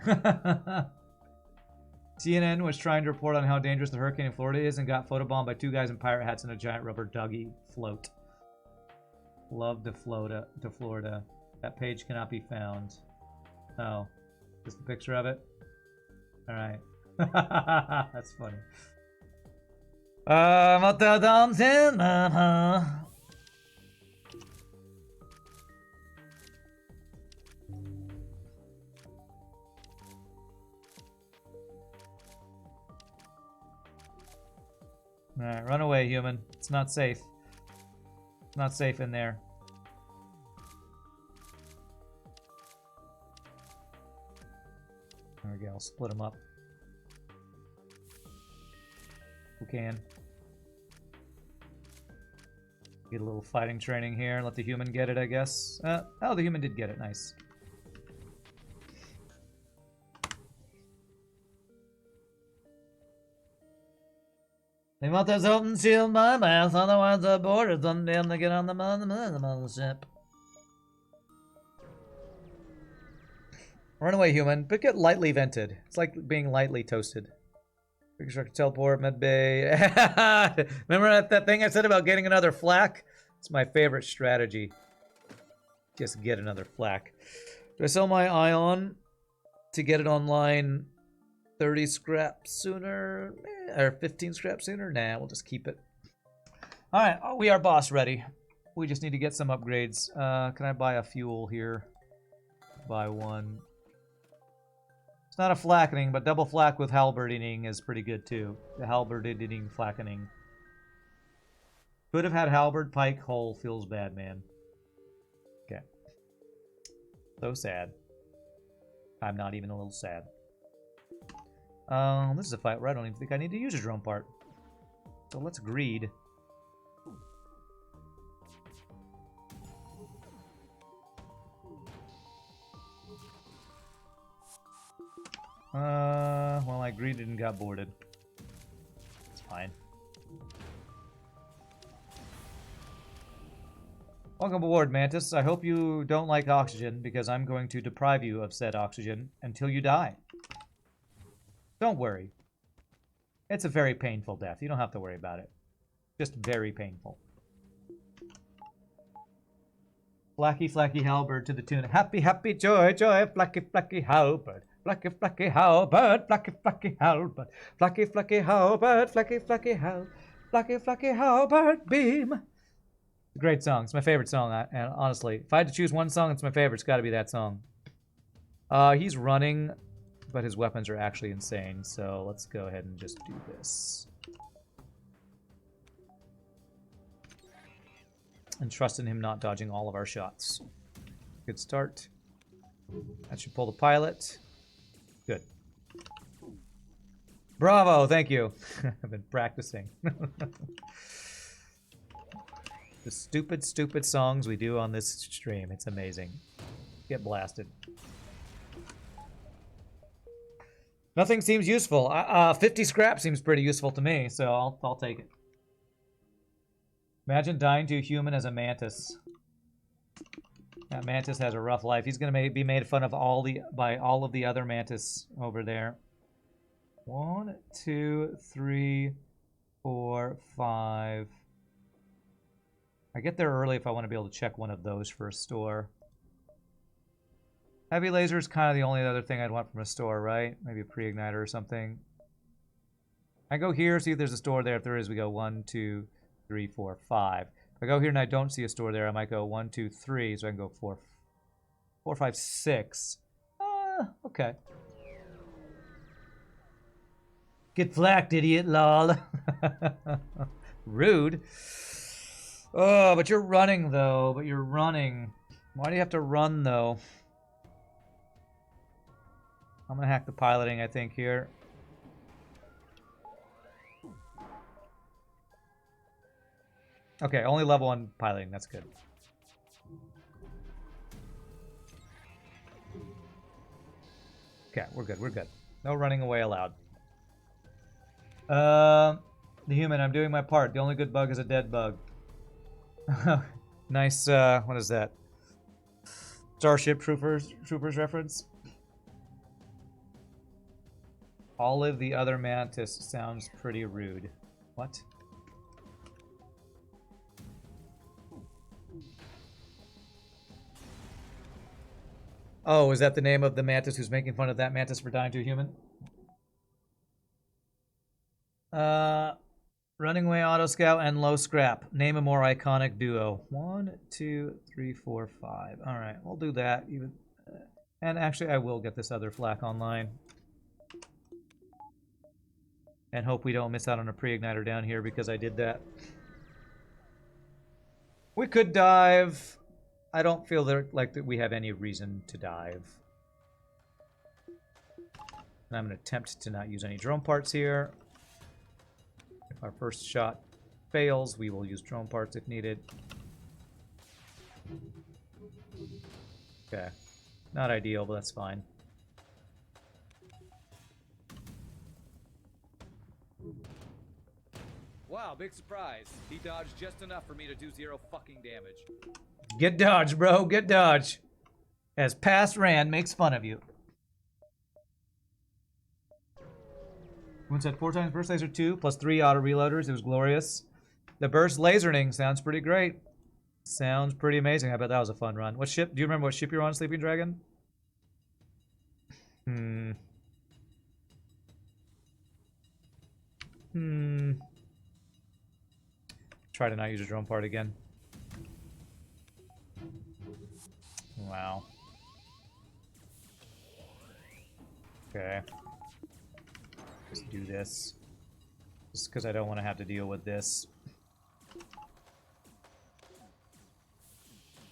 CNN was trying to report on how dangerous the hurricane in Florida is and got photobombed by 2 guys in pirate hats and a giant rubber doggy float. Love to Florida. That page cannot be found. Oh, just a picture of it? Alright. That's funny. What the dumps in my Alright, run away, human. It's not safe. It's not safe in there. There we go, I'll split them up. Who can? Get a little fighting training here. Let the human get it, I guess. Oh, the human did get it. Nice. They want the Zoltan shield my mouth, otherwise the border's undamned to get on the mothership. Run away, human, but get lightly vented. It's like being lightly toasted. Reconstruct teleport, medbay. Remember that thing I said about getting another flak? It's my favorite strategy. Just get another flak. Do I sell my ion to get it online 30 scraps sooner? Or 15 scraps sooner? Nah, we'll just keep it. Alright, we are boss ready. We just need to get some upgrades. Can I buy a fuel here? Buy one. It's not a flackening, but double flak with halberdining is pretty good too. The halberdining flackening. Could have had halberd, pike, hull. Feels bad, man. Okay. So sad. I'm not even a little sad. This is a fight where I don't even think I need to use a drone part. So let's greed. Well, I greeded and got boarded. It's fine. Welcome aboard, Mantis. I hope you don't like oxygen, because I'm going to deprive you of said oxygen until you die. Don't worry. It's a very painful death. You don't have to worry about it. Just very painful. Flacky, flacky halberd to the tune of happy, happy, joy, joy, flacky, flacky halberd. Flacky, flacky halberd, flacky, flacky halberd. Flacky, flacky halberd, flacky, flacky halberd. Flacky, flacky halberd beam. Great song. It's my favorite song, and honestly, if I had to choose one song, it's my favorite. It's got to be that song. He's running, but his weapons are actually insane, so let's go ahead and just do this. And trust in him not dodging all of our shots. Good start. That should pull the pilot. Good. Bravo, thank you. I've been practicing. The stupid, stupid songs we do on this stream. It's amazing. Get blasted. Nothing seems useful. 50 scrap seems pretty useful to me, so I'll take it. Imagine dying to a human as a mantis. That mantis has a rough life. He's going to be made fun of by all of the other mantis over there. 1, 2, 3, 4, 5. I get there early if I want to be able to check one of those for a store. Heavy laser is kind of the only other thing I'd want from a store, right? Maybe a pre-igniter or something. I go here, see if there's a store there. If there is, we go 1, 2, 3, 4, 5. If I go here and I don't see a store there, I might go 1, 2, 3, so I can go 4, 5, 6. Okay. Get flacked, idiot, lol. Rude. Oh, but you're running, though. But you're running. Why do you have to run, though? I'm going to hack the piloting, I think, here. Okay, only level 1 piloting. That's good. Okay, we're good. We're good. No running away allowed. The human, I'm doing my part. The only good bug is a dead bug. Nice, what is that? Starship Troopers reference? All of the other mantis sounds pretty rude. What? Oh, is that the name of the mantis who's making fun of that mantis for dying to a human? Running away auto scout and low scrap. Name a more iconic duo. 1, 2, 3, 4, 5. All right, we'll do that. Even, and actually, I will get this other flak online. And hope we don't miss out on a pre-igniter down here because I did that. We could dive. I don't feel like that we have any reason to dive. And I'm going to attempt to not use any drone parts here. If our first shot fails, we will use drone parts if needed. Okay. Not ideal, but that's fine. Wow, big surprise. He dodged just enough for me to do 0 fucking damage. Get dodge, bro. Get dodge. As past Rand makes fun of you. One said 4 times burst laser 2 plus 3 auto reloaders. It was glorious. The burst lasering sounds pretty great. Sounds pretty amazing. I bet that was a fun run. What ship? Do you remember what ship you're on, Sleeping Dragon? Try to not use a drone part again. Wow. Okay. Just do this. Just because I don't want to have to deal with this.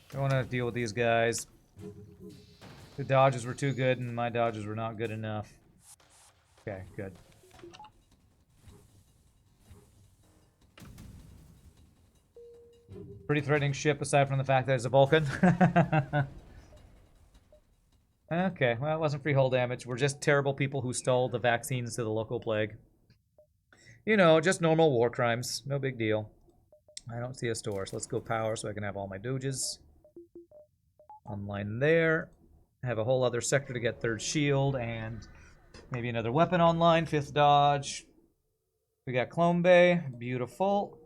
I don't want to deal with these guys. The dodges were too good and my dodges were not good enough. Okay, good. Pretty threatening ship aside from the fact that it's a Vulcan. Okay, well, it wasn't free hull damage. We're just terrible people who stole the vaccines to the local plague. You know, just normal war crimes. No big deal. I don't see a store, so let's go power so I can have all my doges. Online there. I have a whole other sector to get 3rd shield and maybe another weapon online. 5th dodge. We got Clone Bay. Beautiful.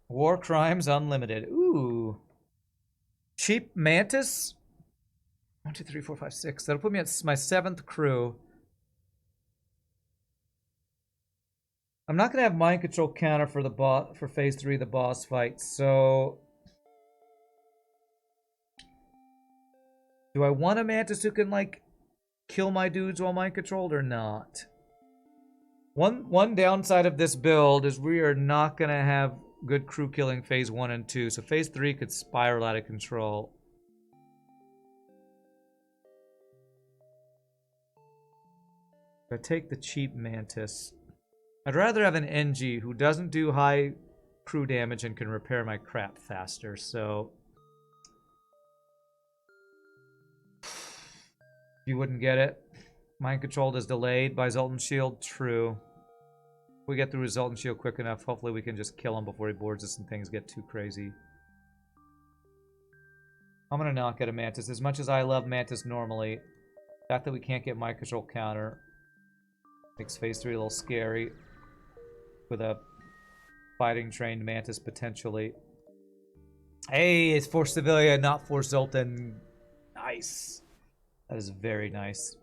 War crimes unlimited. Ooh. Cheap Mantis? 1, 2, 3, 4, 5, 6. That'll put me at my 7th crew. I'm not gonna have mind control counter for the boss for phase 3, the boss fight, so do I want a Mantis who can like kill my dudes while mind controlled or not? One downside of this build is we are not gonna have good crew killing phase 1 and 2, so phase 3 could spiral out of control. I take the cheap Mantis. I'd rather have an NG who doesn't do high crew damage and can repair my crap faster, so you wouldn't get it. Mind controlled is delayed by Zoltan Shield. True. If we get through his Zoltan Shield quick enough, hopefully we can just kill him before he boards us and things get too crazy. I'm gonna not get a Mantis. As much as I love Mantis normally, the fact that we can't get mind control counter makes phase 3 a little scary. With a fighting trained Mantis potentially. Hey, it's for Sevilla, not for Zoltan. Nice. That is very nice.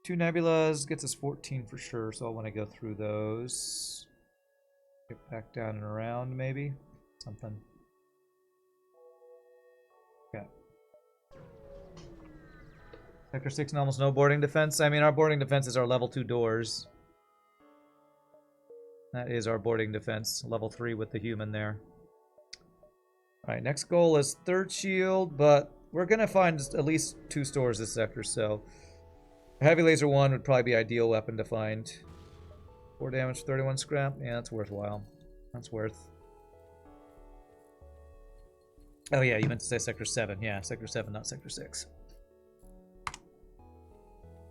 2 Nebulas gets us 14 for sure, so I want to go through those. Get back down and around, maybe? Something. Okay. Sector 6 and almost no boarding defense. I mean, our boarding defense is our level 2 doors. That is our boarding defense. Level 3 with the human there. Alright, next goal is 3rd shield, but we're going to find at least 2 stores this sector, so a heavy laser 1 would probably be ideal weapon to find. 4 damage, 31 scrap. Yeah, that's worthwhile. That's worth. Oh yeah, you meant to say sector 7. Yeah, sector 7, not sector 6.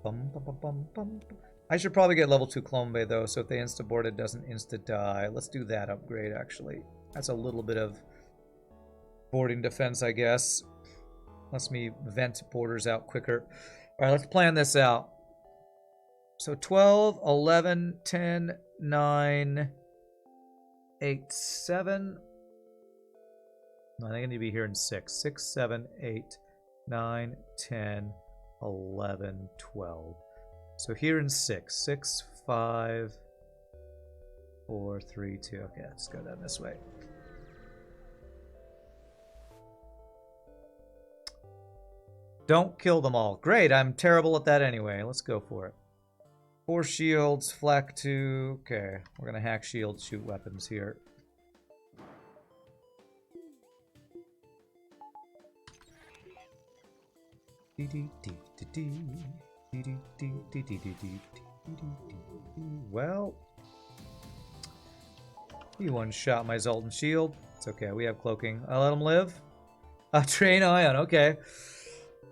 Bum, bum, bum, bum, bum. I should probably get level 2 Clone Bay though, so if they insta-board it doesn't insta-die. Let's do that upgrade actually. That's a little bit of boarding defense, I guess. Lets me vent borders out quicker. Alright, let's plan this out. So 12, 11, 10, 9, 8, 7. No, I think I need to be here in 6. 6, 7, 8, 9, 10, 11, 12. So here in 6. 6, 5, 4, 3, 2. Okay, let's go down this way. Don't kill them all. Great, I'm terrible at that anyway. Let's go for it. 4 shields, flak 2. Okay, we're gonna hack shields, shoot weapons here. Well, he one-shot my Zoltan shield. It's okay, we have cloaking. I let him live. Train ion, okay.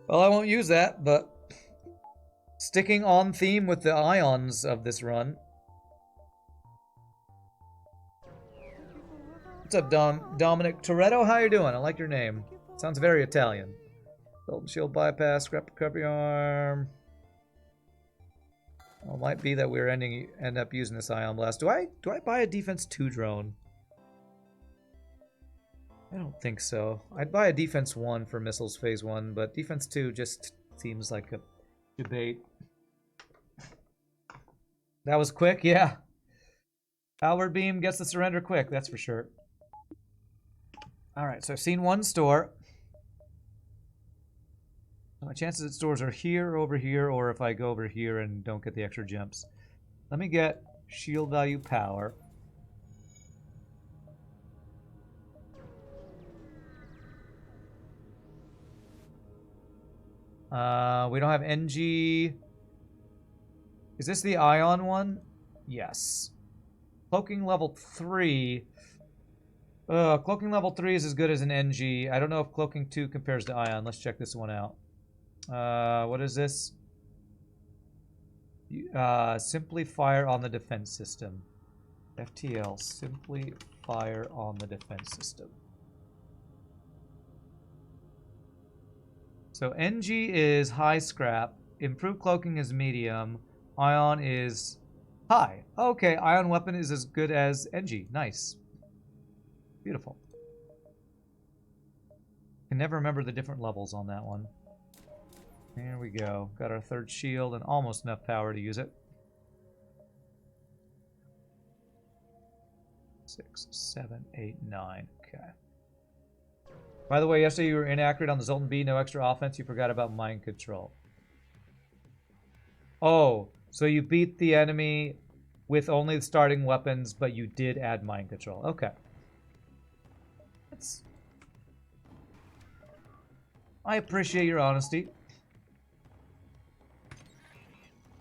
Well, I won't use that, but sticking on theme with the ions of this run. What's up, Dominic Toretto? How you doing? I like your name. Sounds very Italian. Golden shield bypass, scrappy arm. Well, it might be that we're end up using this ion blast. Do I buy a defense 2 drone? I don't think so. I'd buy a defense 1 for missiles phase 1, but defense 2 just seems like a debate. That was quick, yeah. Outward beam gets the surrender quick, that's for sure. Alright, so I've seen one store. My chances at stores are here, over here, or if I go over here and don't get the extra jumps. Let me get shield value power. We don't have NG. Is this the ion one? Yes. Cloaking level 3. Cloaking level 3 is as good as an NG. I don't know if cloaking 2 compares to ion. Let's check this one out. What is this? Simply fire on the defense system. FTL, simply fire on the defense system. So NG is high scrap. Improved cloaking is medium. Ion is high. Okay, ion weapon is as good as NG. Nice. Beautiful. Can never remember the different levels on that one. Here we go. Got our 3rd shield and almost enough power to use it. 6, 7, 8, 9. Okay. By the way, yesterday you were inaccurate on the Zoltan B. No extra offense. You forgot about mind control. Oh, so you beat the enemy with only the starting weapons, but you did add mind control. Okay. I appreciate your honesty.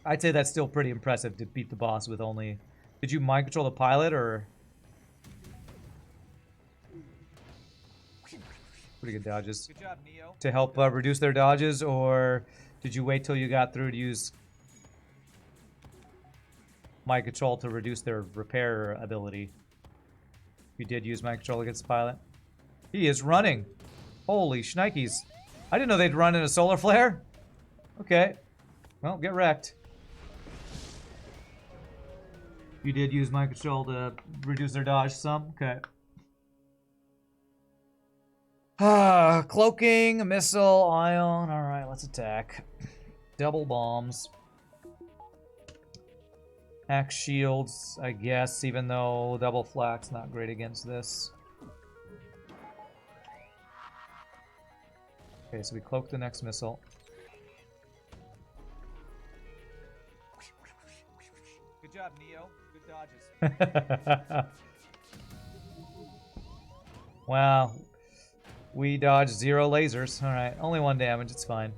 I'd say that's still pretty impressive to beat the boss with only... Did you mind control the pilot, or... Pretty good dodges. Good job, Neo. To help reduce their dodges, or did you wait till you got through to use mind control to reduce their repair ability? You did use mind control against the pilot. He is running. Holy shnikes. I didn't know they'd run in a solar flare. Okay. Well, get wrecked. You did use mind control to reduce their dodge some? Okay. Cloaking, missile, ion. Alright, let's attack. Double bombs. Axe shields, I guess, even though double flak's not great against this. Okay, so we cloak the next missile. Good job, Neo. Good dodges. Wow. We dodged 0 lasers. Alright, only 1 damage, it's fine.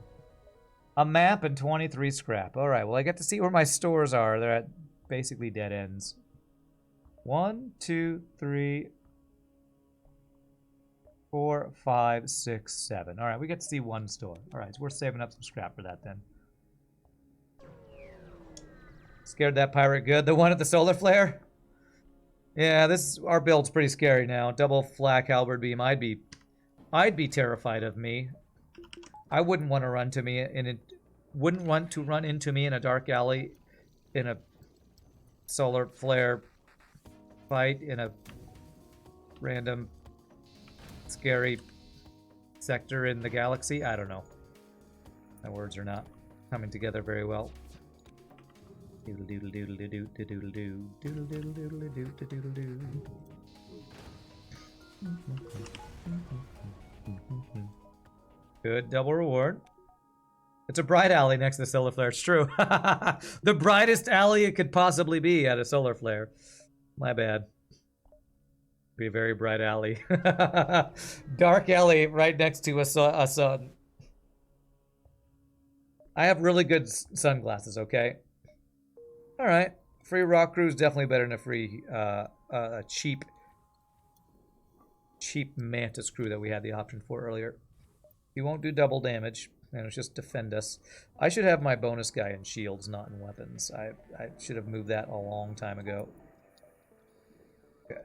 A map and 23 scrap. Alright, well I get to see where my stores are. They're at basically dead ends. 1, 2, 3, 4, 5, 6, 7. Alright, we get to see 1 store. Alright, so we're saving up some scrap for that then. Scared that pirate good. The one at the solar flare? Yeah, our build's pretty scary now. Double flak halberd beam. I'd be terrified of me. I wouldn't want to run to me wouldn't want to run into me in a dark alley in a solar flare fight in a random scary sector in the galaxy. I don't know. My words are not coming together very well. Doodle doodle doodle doodle doodle doo doodle doodle doodle doodle doodle doo. Good double reward. It's a bright alley next to the solar flare. It's true. The brightest alley it could possibly be at a solar flare. My bad. Be a very bright alley. Dark alley right next to a sun. I have really good sunglasses, okay? Alright. Free rock crew is definitely better than a free, cheap mantis crew that we had the option for earlier. He won't do double damage, and it's just defend us. I should have my bonus guy in shields, not in weapons. I should have moved that a long time ago. Okay.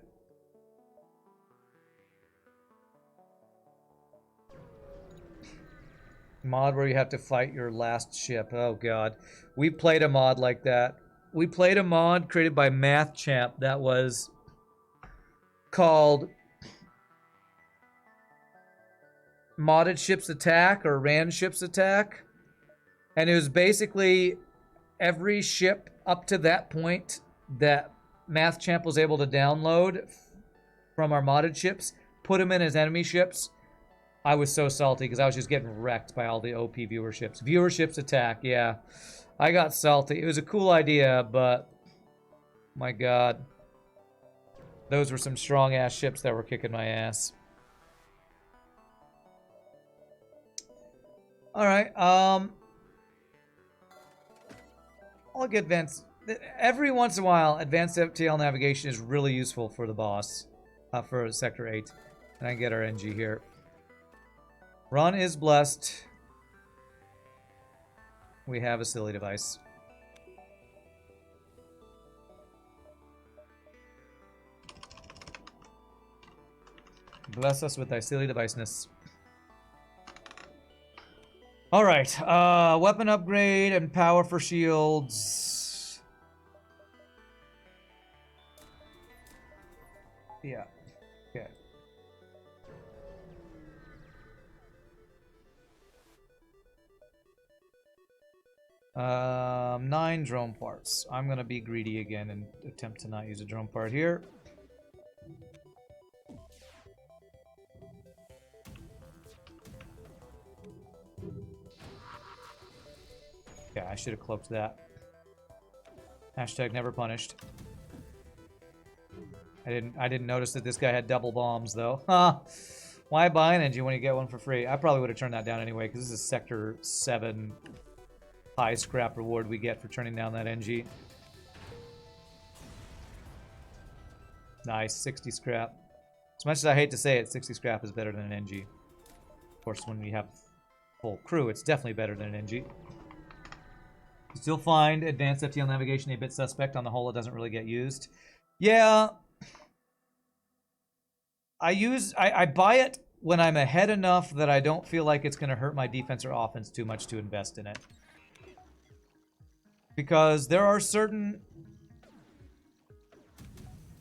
Mod where you have to fight your last ship. Oh god. We played a mod like that. We played a mod created by Math Champ that was called Modded Ships Attack or Ran Ships Attack. And it was basically every ship up to that point that Math Champ was able to download from our modded ships, put them in as enemy ships. I was so salty because I was just getting wrecked by all the OP viewerships. Viewerships Attack, yeah. I got salty. It was a cool idea, but my god. Those were some strong-ass ships that were kicking my ass. Alright, I'll get advanced. Every once in a while, advanced FTL navigation is really useful for the boss, for Sector 8. And I get our NG here. Run is blessed. We have a silly device. Bless us with thy silly deviceness. Alright, weapon upgrade and power for shields. Yeah, okay. Nine drone parts. I'm gonna be greedy again and attempt to not use a drone part here. Yeah, I should have cloaked that. Hashtag never punished. I didn't notice that this guy had double bombs though. Huh. Why buy an engine when you get one for free? I probably would have turned that down anyway, because this is Sector 7 high scrap reward we get for turning down that NG. Nice, 60 scrap. As much as I hate to say it, 60 scrap is better than an NG. Of course, when we have full crew, it's definitely better than an NG. Still find advanced FTL navigation a bit suspect. On the whole, it doesn't really get used. Yeah. I buy it when I'm ahead enough that I don't feel like it's going to hurt my defense or offense too much to invest in it. Because there are certain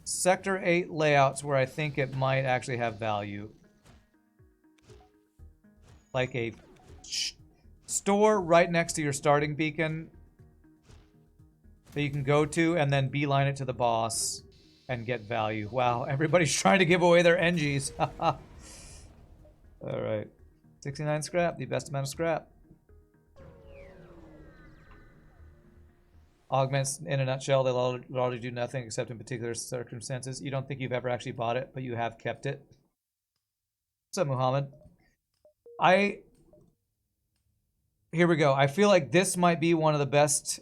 Sector 8 layouts where I think it might actually have value. Like a store right next to your starting beacon that you can go to and then beeline it to the boss and get value. Wow, everybody's trying to give away their NGs. Alright. 69 scrap, the best amount of scrap. Augments, in a nutshell, they'll already do nothing except in particular circumstances. You don't think you've ever actually bought it, but you have kept it. What's up, Muhammad? Here we go. I feel like this might be one of the best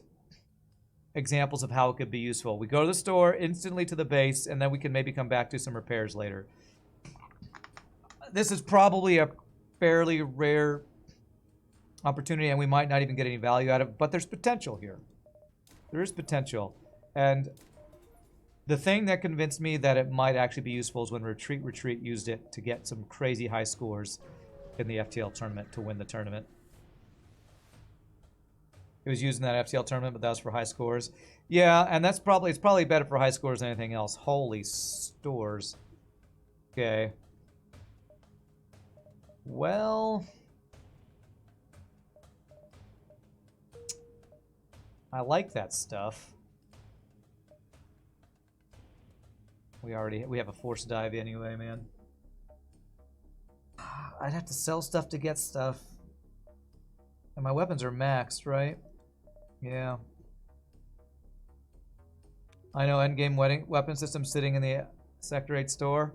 examples of how it could be useful. We go to the store, instantly to the base, and then we can maybe come back to some repairs later. This is probably a fairly rare opportunity, and we might not even get any value out of it, but there's potential here. There is potential. And the thing that convinced me that it might actually be useful is when Retreat used it to get some crazy high scores in the FTL tournament to win the tournament. It was used in that FTL tournament, but that was for high scores. Yeah, and it's probably better for high scores than anything else. Holy stores. Okay. Well, I like that stuff. We have a forced dive anyway, man. I'd have to sell stuff to get stuff. And my weapons are maxed, right? Yeah. I know endgame weapon system sitting in the Sector 8 store,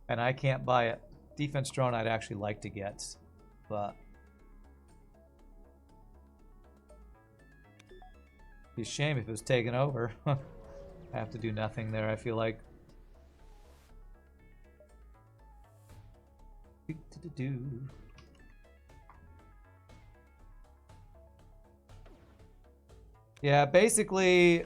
and I can't buy it. Defense drone I'd actually like to get, but it'd be a shame if it was taken over. I have to do nothing there, I feel like. Yeah, basically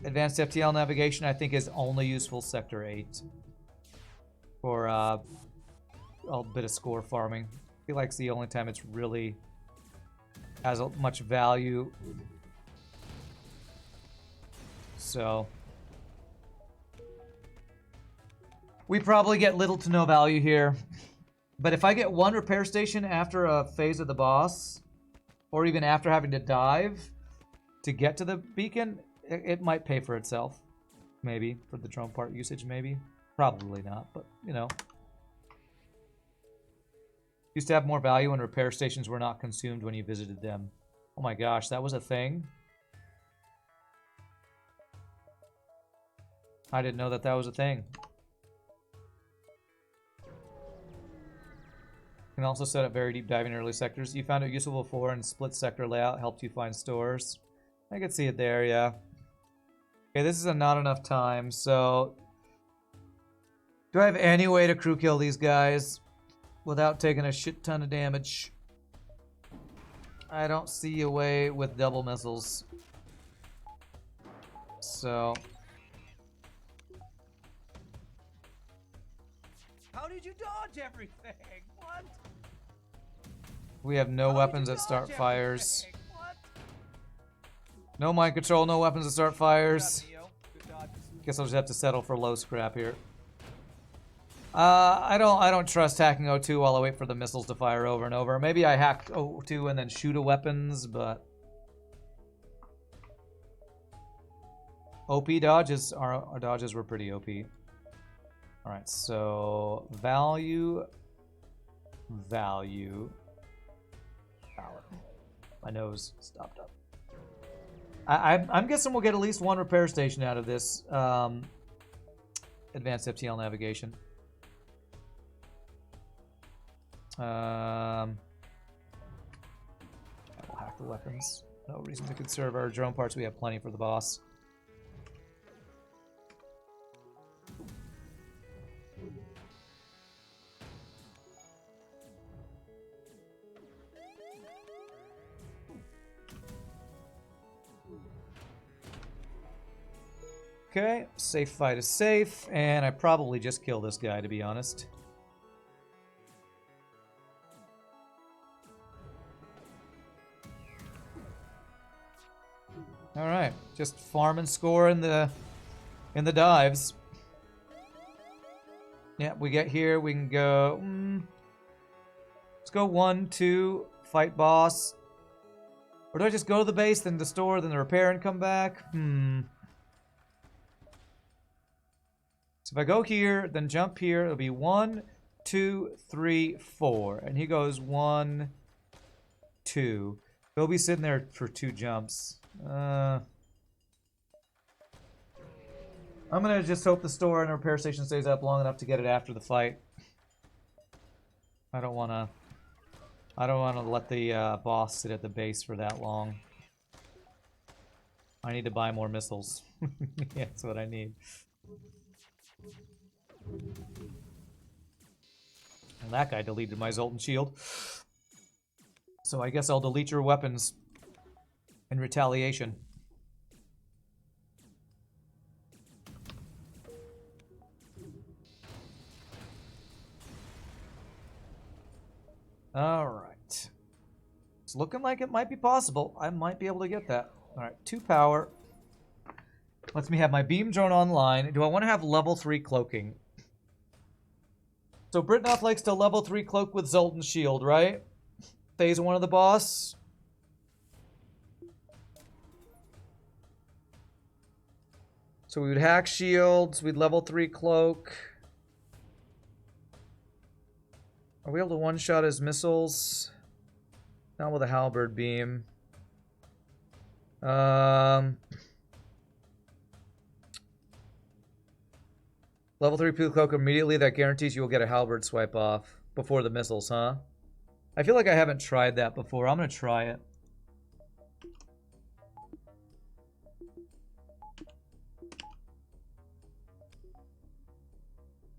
advanced FTL navigation I think is only useful Sector 8 for a bit of score farming. I feel like it's the only time it's really has much value. So we probably get little to no value here. But if I get one repair station after a phase of the boss, or even after having to dive to get to the beacon, it might pay for itself. Maybe. For the drone part usage, maybe. Probably not, but, you know. Used to have more value when repair stations were not consumed when you visited them. Oh my gosh, that was a thing? I didn't know that that was a thing. You can also set up very deep diving in early sectors. You found it useful before, and split sector layout helped you find stores. I could see it there, yeah. Okay, this is not enough time, so do I have any way to crew kill these guys without taking a shit ton of damage? I don't see a way with double missiles. So How did you dodge everything? What? we have no weapons that start fires. No mind control, no weapons that start fires. Guess I'll just have to settle for low scrap here. I don't trust hacking O2 while I wait for the missiles to fire over and over. Maybe I hack O2 and then shoot a weapons, but OP dodges, our dodges were pretty OP. Alright, so value. Power. My nose stopped up. I'm guessing we'll get at least one repair station out of this advanced FTL navigation. We'll hack the weapons. No reason to conserve our drone parts. We have plenty for the boss. Okay, safe fight is safe, and I probably just kill this guy, to be honest. Alright, just farm and score in the dives. Yeah, we get here, we can go... let's go 1, 2, fight boss. Or do I just go to the base, then the store, then the repair and come back? So if I go here, then jump here, it'll be 1, 2, 3, 4. And he goes 1, 2. He'll be sitting there for 2 jumps. I'm gonna just hope the store and the repair station stays up long enough to get it after the fight. I don't wanna let the boss sit at the base for that long. I need to buy more missiles. Yeah, that's what I need. And that guy deleted my Zoltan shield. So I guess I'll delete your weapons in retaliation. Alright. It's looking like it might be possible. I might be able to get that. Alright, 2 power. Lets me have my beam drone online. Do I want to have level 3 cloaking? So Britnoff likes to level 3 cloak with Zoltan shield, right? phase 1 of the boss. So we would hack shields, we'd level 3 cloak. Are we able to one-shot his missiles? Not with a halberd beam. Level 3 peel cloak immediately, that guarantees you will get a halberd swipe off before the missiles, huh? I feel like I haven't tried that before. I'm gonna try it.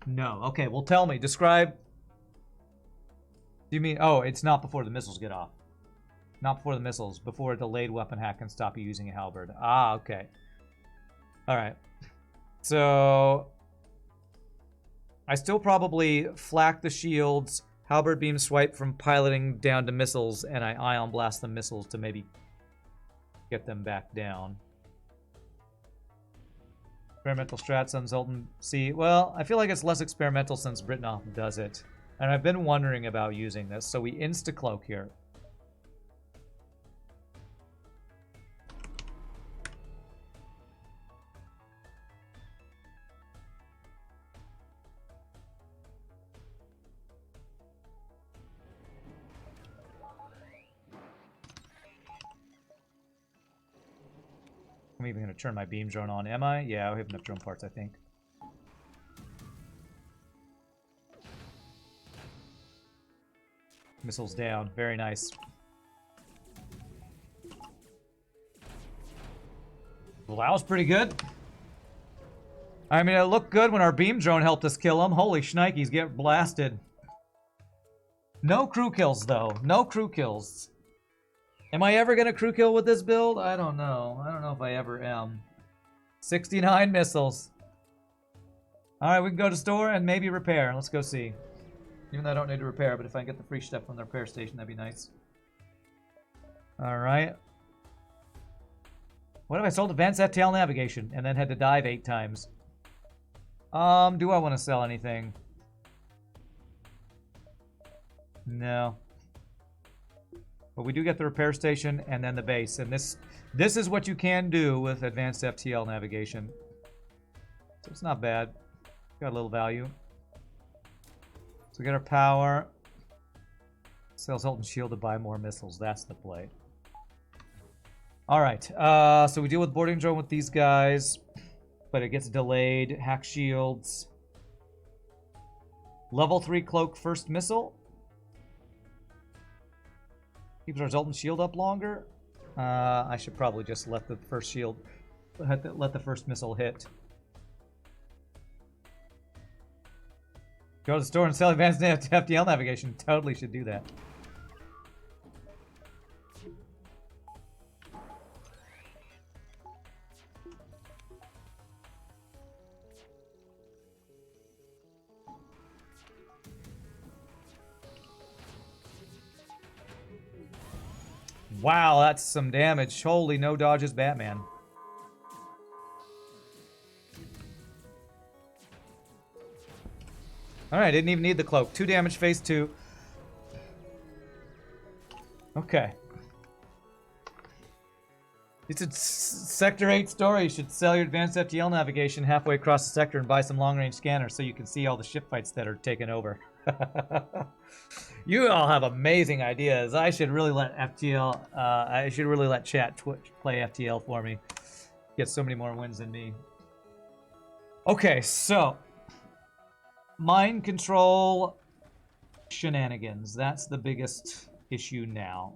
No. Okay, well tell me. Describe. Do you mean... Oh, it's not before the missiles get off. Not before the missiles. Before a delayed weapon hack can stop you using a halberd. Ah, okay. Alright. So... I still probably flak the shields, halberd beam swipe from piloting down to missiles, and I ion blast the missiles to maybe get them back down. Experimental strats on Zoltan C. Well, I feel like it's less experimental since Britnoff does it. And I've been wondering about using this, so we insta-cloak here. I'm even going to turn my beam drone on, am I? Yeah, we have enough drone parts, I think. Missiles down. Very nice. Well, that was pretty good. I mean, it looked good when our beam drone helped us kill him. Holy shnikes, get blasted. No crew kills, though. No crew kills. Am I ever going to crew kill with this build? I don't know. I don't know if I ever am. 69 missiles. Alright, we can go to store and maybe repair. Let's go see. Even though I don't need to repair, but if I can get the free stuff from the repair station, that'd be nice. Alright. What if I sold advanced FTL navigation and then had to dive 8 times? Do I want to sell anything? No. But we do get the repair station and then the base. And this is what you can do with advanced FTL navigation. So it's not bad. Got a little value. So we get our power. Sell Zoltan Shield to buy more missiles. That's the play. Alright. So we deal with boarding drone with these guys. But it gets delayed. Hack shields. Level 3 cloak first missile. Keeps our Zoltan shield up longer. I should probably just let the first shield... Let the first missile hit. Go to the store and sell advanced FTL navigation. Totally should do that. Wow, that's some damage. Holy no dodges, Batman. Alright, didn't even need the cloak. 2 damage, phase 2. Okay. It's a Sector 8 story. You should sell your advanced FTL navigation halfway across the sector and buy some long-range scanners so you can see all the ship fights that are taken over. You all have amazing ideas. I should really let FTL, I should really let chat Twitch play FTL for me. Get so many more wins than me. Okay, so mind control shenanigans. That's the biggest issue now.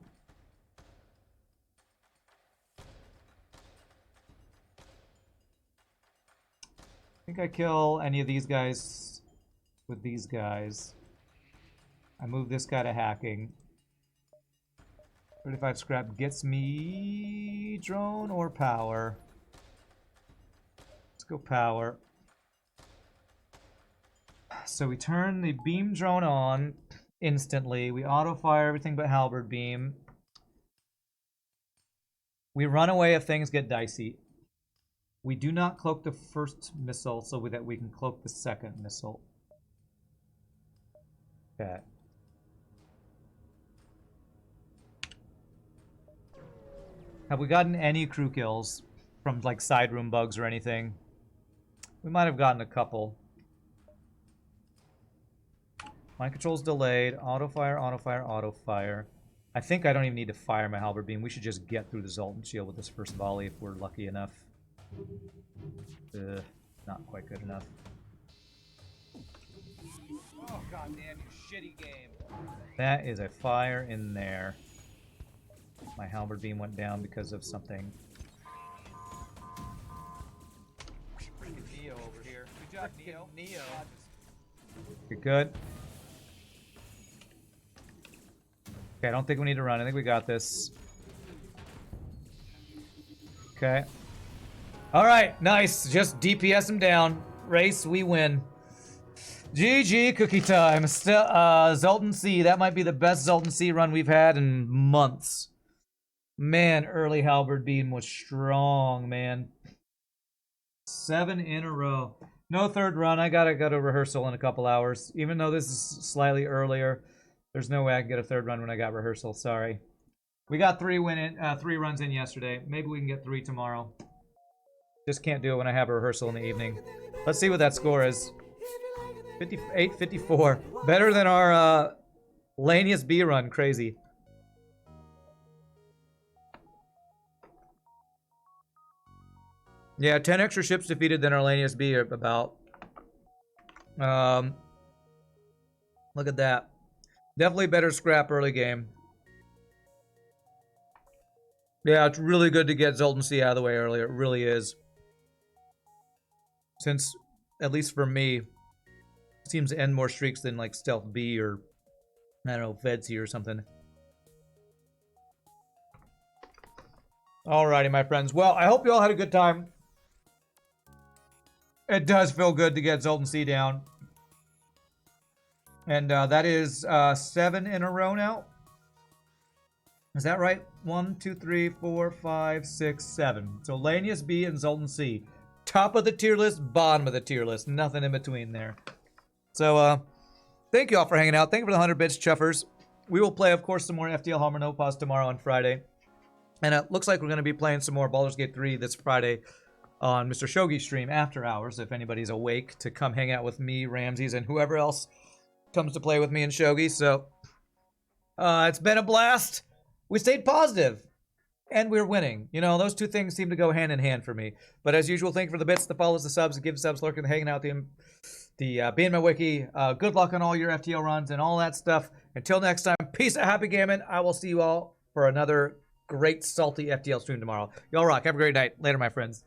I think I kill any of these guys with these guys. I move this guy to hacking. 35 scrap gets me drone or power. Let's go power. So we turn the beam drone on instantly. We auto fire everything but halberd beam. We run away if things get dicey. We do not cloak the first missile so that we can cloak the second missile. Okay. Have we gotten any crew kills from like side room bugs or anything? We might have gotten a couple. Mind control's delayed. Auto fire, auto fire, auto fire. I think I don't even need to fire my halberd beam. We should just get through the Zoltan shield with this first volley if we're lucky enough. Not quite good enough. Oh goddamn, you shitty game. That is a fire in there. My halberd beam went down because of something. Freaking Neo over here. Good job, Neo. You're good. Okay, I don't think we need to run. I think we got this. Okay. All right, nice. Just DPS him down. Race, we win. GG, cookie time. Zoltan C. That might be the best Zoltan C run we've had in months. Man, early halberd beam was strong, man. 7 in a row. No third run. I gotta go to rehearsal in a couple hours. Even though this is slightly earlier, there's no way I can get a third run when I got rehearsal. Sorry. We got 3 runs in yesterday. Maybe we can get 3 tomorrow. Just can't do it when I have a rehearsal in the evening. Let's see what that score is. 58, 54. Better than our Lanius B run. Crazy. Yeah, 10 extra ships defeated than our Lanius B about. Look at that. Definitely better scrap early game. Yeah, it's really good to get Zoltan C out of the way earlier. It really is. Since, at least for me, it seems to end more streaks than like Stealth B or, I don't know, Fed C or something. Alrighty, my friends. Well, I hope you all had a good time. It does feel good to get Zoltan C down. And that is 7 in a row now. Is that right? 1, 2, 3, 4, 5, 6, 7. So Lanius B and Zoltan C. Top of the tier list, bottom of the tier list. Nothing in between there. So, thank you all for hanging out. Thank you for the 100 bits, chuffers. We will play, of course, some more FTL Hard No Pause tomorrow on Friday. And it looks like we're going to be playing some more Baldur's Gate 3 this Friday on Mr. Shogi's stream after hours, if anybody's awake to come hang out with me, Ramses, and whoever else comes to play with me and Shogi. So, it's been a blast. We stayed positive, and we're winning. You know, those two things seem to go hand in hand for me. But as usual, thank you for the bits, the follows, the subs, the give subs, lurking, hanging out, the being my wiki. Good luck on all your FTL runs and all that stuff. Until next time, peace out, happy gaming. I will see you all for another great salty FTL stream tomorrow. Y'all rock. Have a great night. Later, my friends.